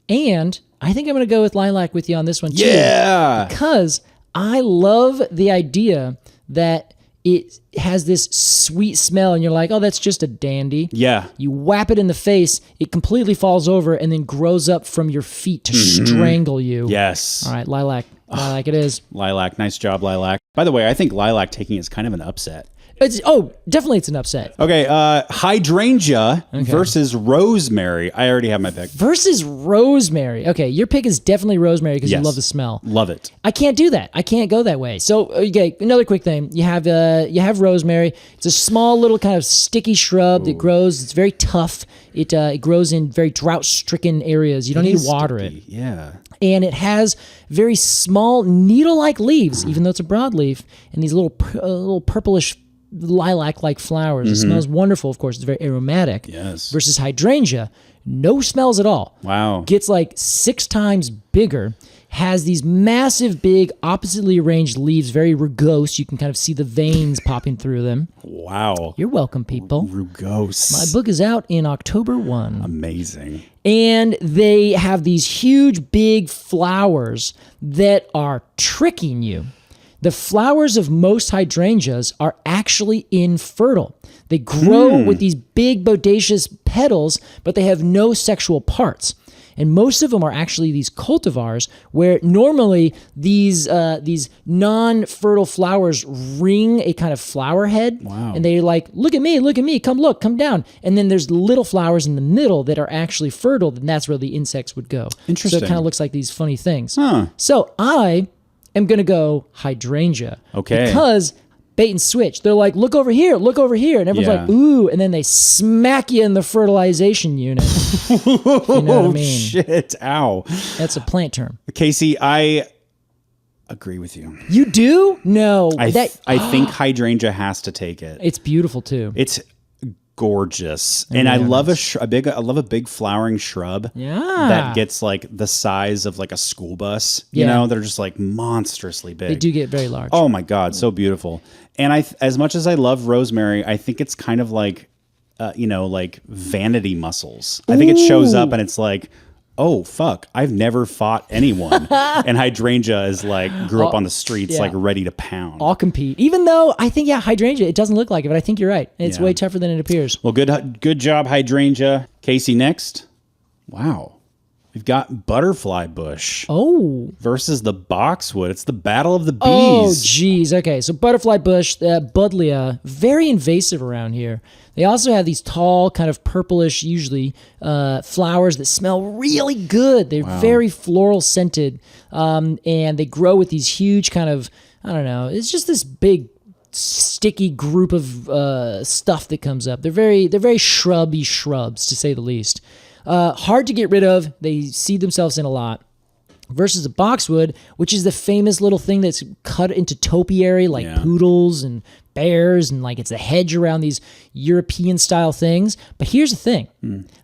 And I think I'm going to go with lilac with you on this one too. Yeah. Because I love the idea that it has this sweet smell and you're like, oh, that's just a dandy. Yeah. You whap it in the face, it completely falls over and then grows up from your feet to strangle you. Yes. All right, lilac. Lilac it is. Lilac. Nice job, lilac. By the way, I think lilac taking is kind of an upset. Definitely it's an upset. Okay, hydrangea versus rosemary. I already have my pick. Versus rosemary. Okay, your pick is definitely rosemary because you love the smell. Love it. I can't do that. I can't go that way. So, okay, another quick thing. You have rosemary. It's a small little kind of sticky shrub that grows. It's very tough. It grows in very drought-stricken areas. You don't need to water it. Yeah. And it has very small needle-like leaves, even though it's a broadleaf, and these little purplish lilac-like flowers. It smells wonderful, of course. It's very aromatic. Yes. Versus hydrangea, no smells at all. Wow. Gets like 6 times bigger, has these massive, big, oppositely arranged leaves, very rugose. You can kind of see the veins popping through them. Wow. You're welcome, people. Rugose. My book is out in October 1. Amazing. And they have these huge, big flowers that are tricking you. The flowers of most hydrangeas are actually infertile. They grow with these big, bodacious petals, but they have no sexual parts. And most of them are actually these cultivars, where normally these non-fertile flowers ring a kind of flower head. Wow. And they're like, look at me, come down. And then there's little flowers in the middle that are actually fertile, and that's where the insects would go. Interesting. So it kind of looks like these funny things. Huh. So I am going to go hydrangea. Okay. Because bait and switch. They're like, look over here. And everyone's like, ooh. And then they smack you in the fertilization unit. You know what I mean? Shit. Ow. That's a plant term. Casey, I agree with you. You do? No. I think hydrangea has to take it. It's beautiful too. It's gorgeous, and I love I love a big flowering shrub. Yeah. That gets like the size of like a school bus. You know, they're just like monstrously big. They do get very large. Oh my god, so beautiful. And as much as I love rosemary, I think it's kind of like, like vanity muscles. I think it shows up and it's like, oh fuck, I've never fought anyone. And hydrangea is like grew up on the streets, like ready to pound. I'll compete. Even though I think hydrangea, it doesn't look like it, but I think you're right. It's way tougher than it appears. Well, good job, hydrangea. Casey, next. Wow. We've got butterfly bush versus the boxwood. It's the battle of the bees. Oh, geez. Okay, so butterfly bush, Buddleia, very invasive around here. They also have these tall, kind of purplish, usually, flowers that smell really good. They're very floral scented, and they grow with these huge kind of, I don't know, it's just this big, sticky group of stuff that comes up. They're very shrubby shrubs, to say the least. Hard to get rid of. They seed themselves in a lot. Versus a boxwood, which is the famous little thing that's cut into topiary, like poodles and bears, and like it's a hedge around these European-style things. But here's the thing.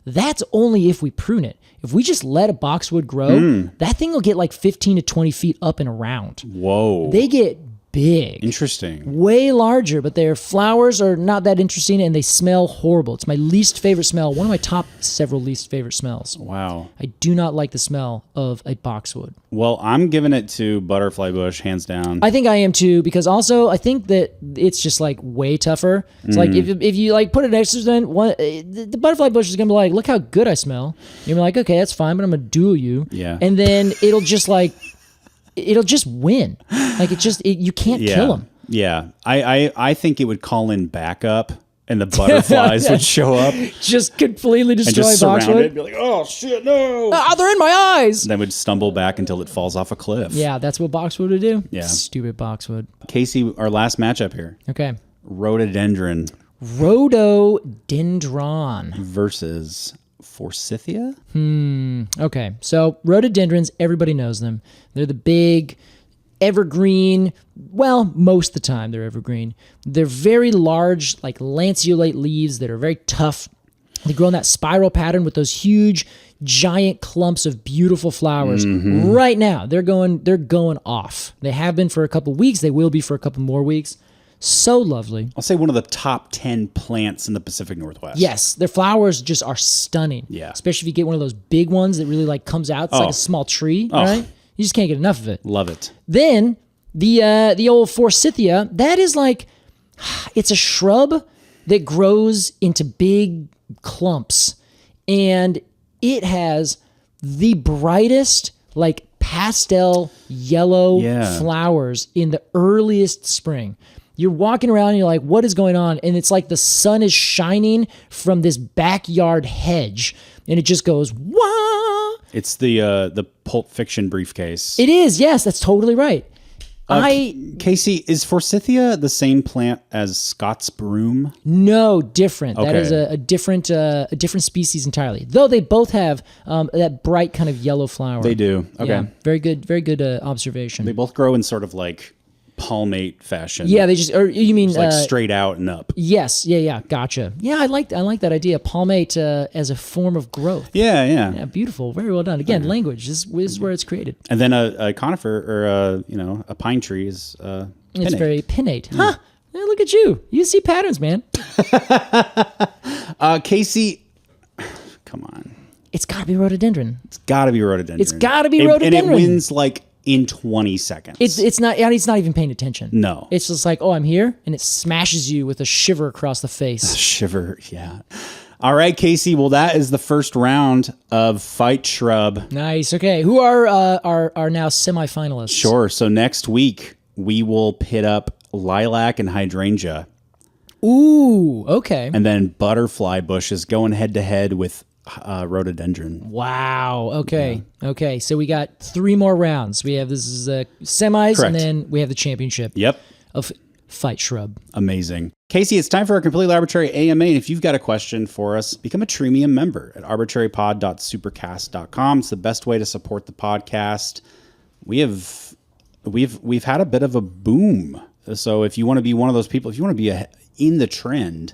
That's only if we prune it. If we just let a boxwood grow, that thing will get like 15 to 20 feet up and around. Whoa. They get big. Interesting. Way larger, but their flowers are not that interesting and they smell horrible. It's my least favorite smell. One of my top several least favorite smells. Wow. I do not like the smell of a boxwood. Well, I'm giving it to butterfly bush, hands down. I think I am too, because also I think that it's just like way tougher. It's like if you like put it next to them, the butterfly bush is gonna be like, look how good I smell. You're like, okay, that's fine, but I'm gonna duel you. Yeah. And then it'll just win. Like you can't kill him. Yeah. I think it would call in backup and the butterflies would show up. Just completely destroy and just surround boxwood. it and be like, oh shit, no. They're in my eyes. Then would stumble back until it falls off a cliff. Yeah, that's what boxwood would do. Yeah. Stupid boxwood. Casey, our last matchup here. Okay. Rhododendron. Rhododendron. Versus Forsythia? Okay, so rhododendrons, everybody knows them. They're the big, evergreen. Well, most of the time they're evergreen. They're very large, like lanceolate leaves that are very tough. They grow in that spiral pattern with those huge, giant clumps of beautiful flowers. Right now, they're going off. They have been for a couple weeks. They will be for a couple more weeks. So lovely. I'll say one of the top 10 plants in the Pacific Northwest. Yes, their flowers just are stunning. Yeah. Especially if you get one of those big ones that really like comes out. It's like a small tree, right? You just can't get enough of it. Love it. Then the old forsythia, that is like, it's a shrub that grows into big clumps, and it has the brightest, like pastel yellow flowers in the earliest spring. You're walking around and you're like, what is going on? And it's like the sun is shining from this backyard hedge, and it just goes, wah! It's the Pulp Fiction briefcase. It is, yes, that's totally right. Casey, is forsythia the same plant as Scots broom? No, different. Okay. That is a different species entirely. Though they both have that bright kind of yellow flower. They do. Okay. Yeah, very good observation. They both grow in sort of like palmate fashion. Yeah, they just, or you mean like straight out and up. Yes, yeah, gotcha. Yeah, I like that idea. Palmate as a form of growth. Yeah, beautiful. Very well done. Again, language this is where it's created. And then a conifer or a pine tree is It's very pinnate. Huh? Yeah, look at you. You see patterns, man. Casey, come on. It's got to be rhododendron. It's got to be rhododendron. It's got to be rhododendron. And it wins like in 20 seconds. It's not even paying attention. No. It's just like, oh, I'm here, and it smashes you with a shiver across the face. Shiver, yeah. All right, Casey. Well, that is the first round of Fight Shrub. Nice. Okay, who are now semifinalists? Sure. So next week we will pit up lilac and hydrangea. Ooh, okay. And then butterfly bush is going head to head with rhododendron. Wow. Okay. Yeah. Okay. So we got 3 more rounds. We have this is semis, Correct. And then we have the championship. Yep. Of Fight Shrub. Amazing. Casey, it's time for our Completely Arbortrary AMA. And if you've got a question for us, become a Treemium member at arbortrarypod.supercast.com. It's the best way to support the podcast. We've had a bit of a boom. So if you want to be one of those people, if you want to be in the trend,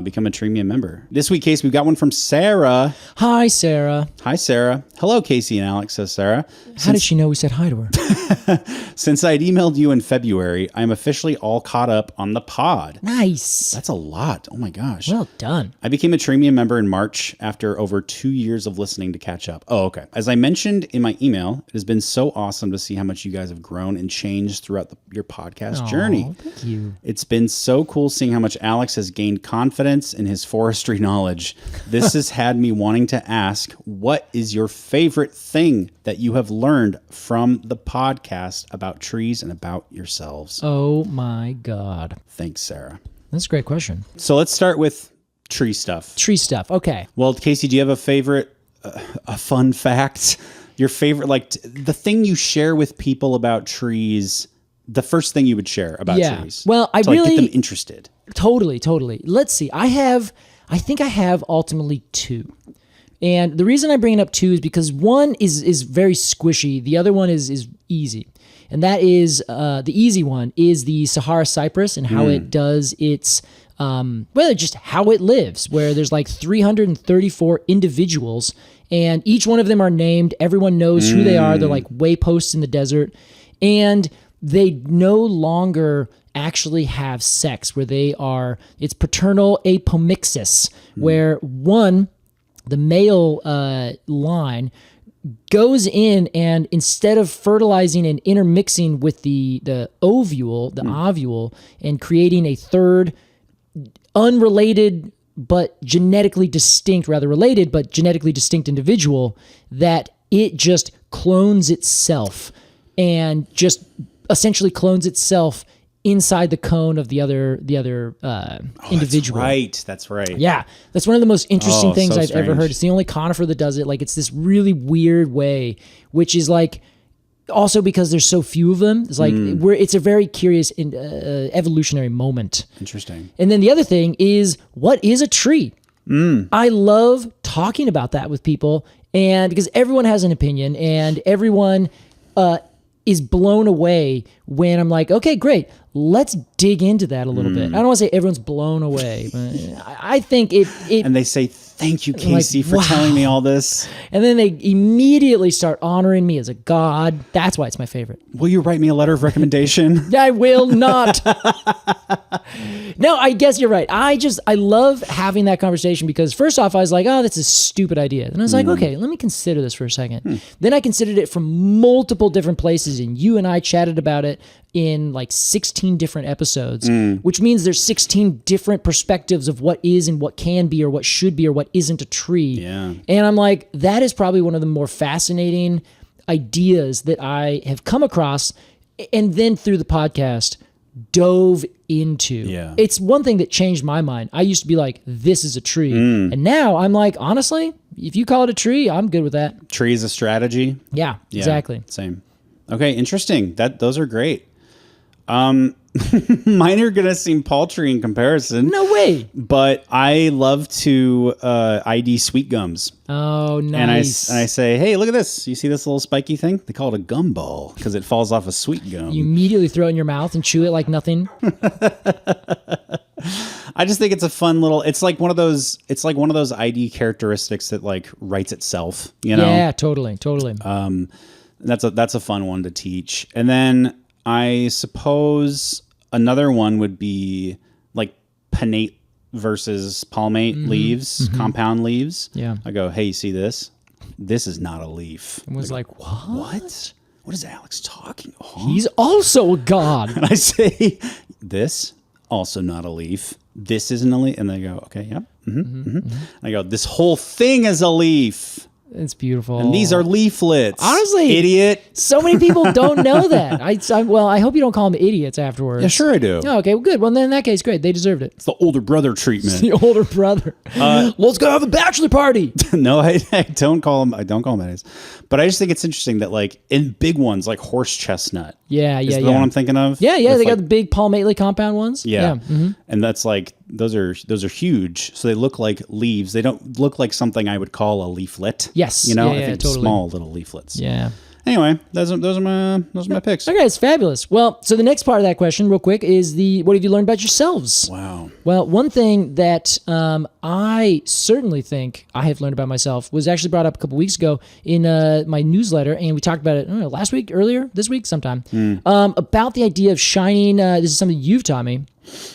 become a Treemium member. This week, Casey, we've got one from Sarah. Hi, Sarah. Hi, Sarah. Hello, Casey and Alex, says Sarah. How did she know we said hi to her? Since I'd emailed you in February, I'm officially all caught up on the pod. Nice. That's a lot. Oh, my gosh. Well done. I became a Treemium member in March after over 2 years of listening to catch up. Oh, okay. As I mentioned in my email, it has been so awesome to see how much you guys have grown and changed throughout your podcast journey. Thank you. It's been so cool seeing how much Alex has gained confidence in his forestry knowledge. This has had me wanting to ask, what is your favorite thing that you have learned from the podcast about trees and about yourselves? Oh my God. Thanks, Sarah. That's a great question. So let's start with tree stuff. Tree stuff. Okay. Well, Casey, do you have a favorite, a fun fact? Your favorite, like the thing you share with people about trees, the first thing you would share about trees. Well, I to, really get them interested. Totally. Let's see. I think I have ultimately 2. And the reason I bring it up 2 is because one is very squishy. The other one is easy. And that is, the easy one is the Sahara cypress and how it does its, just how it lives, where there's like 334 individuals and each one of them are named. Everyone knows who they are. They're like wayposts in the desert. And they no longer actually have sex, where it's paternal apomixis, where the male line goes in and instead of fertilizing and intermixing with the ovule, and creating a third unrelated but genetically distinct, rather related but genetically distinct individual, that it just clones itself and just essentially clones itself inside the cone of the other individual. That's right. Yeah, that's one of the most interesting things so I've ever heard. strange. It's the only conifer that does it. Like, it's this really weird way, which is like also because there's so few of them. It's like it's a very curious evolutionary moment. Interesting. And then the other thing is, what is a tree? I love talking about that with people, and because everyone has an opinion, and everyone is blown away when I'm like, okay, great. Let's dig into that a little bit. I don't want to say everyone's blown away, but I think it and they say, thank you, Casey, for telling me all this. And then they immediately start honoring me as a god. That's why it's my favorite. Will you write me a letter of recommendation? I will not. No, I guess you're right. I love having that conversation because first off, I was like, oh, that's a stupid idea. And I was like, okay, let me consider this for a second. Then I considered it from multiple different places, and you and I chatted about it in like 16 different episodes, which means there's 16 different perspectives of what is and what can be or what should be or what isn't a tree. Yeah. And I'm like, that is probably one of the more fascinating ideas that I have come across and then through the podcast dove into. Yeah. It's one thing that changed my mind. I used to be like, this is a tree. And now I'm like, honestly, if you call it a tree, I'm good with that. Tree is a strategy. Yeah, exactly. Same. Okay, interesting. Those are great. Mine are gonna seem paltry in comparison. No way. But I love to ID sweet gums. Oh, nice. And I say, hey, look at this. You see this little spiky thing? They call it a gumball because it falls off a sweet gum. You immediately throw it in your mouth and chew it like nothing. I just think it's a fun little. It's like one of those ID characteristics that like writes itself. You know? Yeah, totally. That's a fun one to teach. And then I suppose another one would be like pinnate versus palmate leaves, compound leaves. Yeah. I go, hey, you see this? This is not a leaf. And was like, What? What is Alex talking about? He's also a god. And I say, this, also not a leaf. This isn't a leaf. And they go, okay, yep. And I go, this whole thing is a leaf. It's beautiful. And these are leaflets. Honestly, idiot. So many people don't know that. I hope you don't call them idiots afterwards. Yeah, sure I do. Oh, okay, well, good. Well, then in that case, great. They deserved it. It's the older brother treatment. The older brother. Let's go have a bachelor party. No, I don't call them. I don't call them idiots. But I just think it's interesting that like in big ones like horse chestnut. Yeah. The one I'm thinking of. Yeah. They like, got the big palmately compound ones. Yeah. And that's like those are huge. So they look like leaves. They don't look like something I would call a leaflet. Yes. You know, Yeah, I think totally. small little leaflets. Yeah. Anyway, those are my picks. Okay, it's fabulous. Well, so the next part of that question, real quick, is what have you learned about yourselves? Wow. Well, one thing that I certainly think I have learned about myself was actually brought up a couple weeks ago in my newsletter, and we talked about it, I don't know, last week, earlier, this week, sometime, about the idea of shining, this is something you've taught me,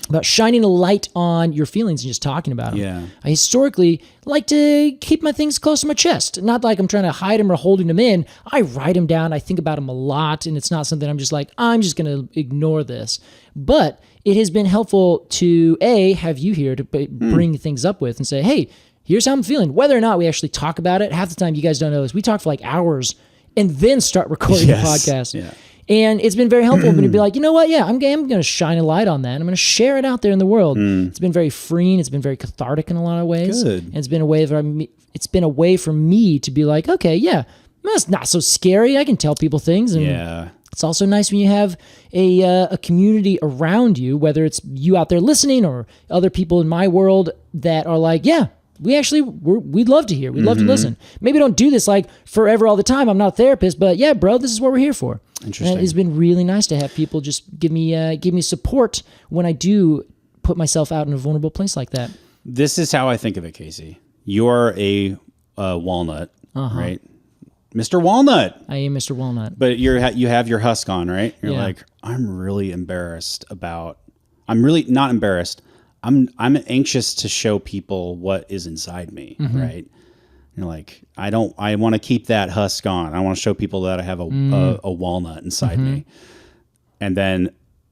about shining a light on your feelings and just talking about them. Yeah. I historically like to keep my things close to my chest. Not like I'm trying to hide them or holding them in. I write them down. I think about them a lot, and it's not something I'm just like, I'm just going to ignore this. But it has been helpful to, have you here to bring things up with and say, hey, here's how I'm feeling. Whether or not we actually talk about it, half the time you guys don't know this. We talk for like hours and then start recording the podcast. Yeah. And it's been very helpful to be like, you know what? Yeah, I'm going to shine a light on that. I'm going to share it out there in the world. It's been very freeing. It's been very cathartic in a lot of ways. Good. And it's been a way for me to be like, okay, yeah, that's not so scary. I can tell people things. And Yeah. it's also nice when you have a community around you, whether it's you out there listening or other people in my world that are like, yeah, we'd love to hear. We'd love to listen. Maybe don't do this like forever all the time. I'm not a therapist, but yeah, bro, this is what we're here for. Interesting. And it's been really nice to have people just give me support when I do put myself out in a vulnerable place like that. This is how I think of it, Casey. You're a walnut, right? Mr. Walnut. I am Mr. Walnut. But you have your husk on, right? You're Yeah. like, I'm really not embarrassed. I'm anxious to show people what is inside me, right? You're like, I want to keep that husk on. I want to show people that I have a walnut inside me. And then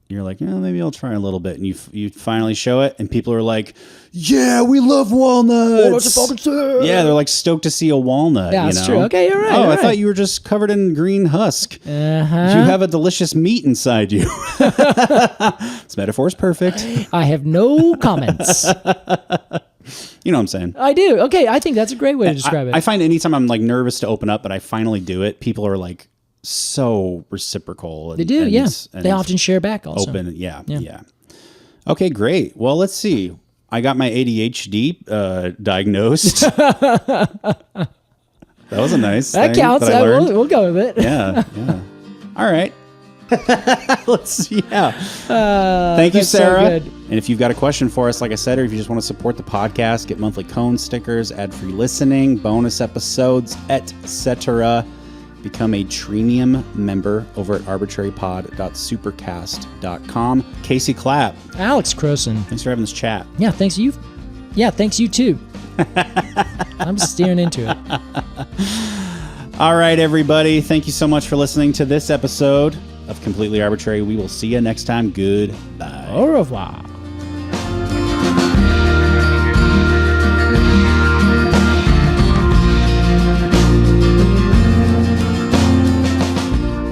you're like, maybe I'll try a little bit. And you finally show it, and people are like, yeah, we love walnuts. Yeah, they're like stoked to see a walnut. Yeah, that's true. Okay, you're right. Oh, you're I right. thought you were just covered in green husk. You have a delicious meat inside you. This metaphor is perfect. I have no comments. You know what I'm saying? I do. Okay, I think that's a great way to describe it. I find anytime I'm like nervous to open up, but I finally do it, people are like so reciprocal. And, They do, and yeah. and They often share back also. open. Yeah. Okay, great. Well, let's see. I got my ADHD diagnosed. That was a nice That thing counts. that I learned. We'll go with it. Yeah. All right. Let's see. Yeah. Thank you, Sarah. So and if you've got a question for us, like I said, or if you just want to support the podcast, get monthly cone stickers, ad-free listening, bonus episodes, etc., become a Treemium member over at arbortrarypod.supercast.com. Casey Clapp. Alex Crowson. Thanks for having this chat. Yeah, thanks you. Yeah, thanks you too. I'm steering into it. All right, everybody. Thank you so much for listening to this episode of Completely Arbortrary. We will see you next time. Goodbye. Au revoir.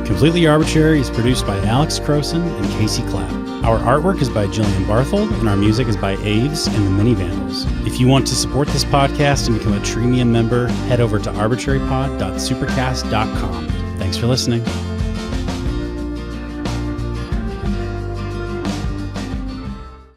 Completely Arbortrary is produced by Alex Crowson and Casey Clapp. Our artwork is by Jillian Barthold, and our music is by Aves and the Mini Vandals. If you want to support this podcast and become a Treemium member, head over to arbortrarypod.supercast.com. Thanks for listening.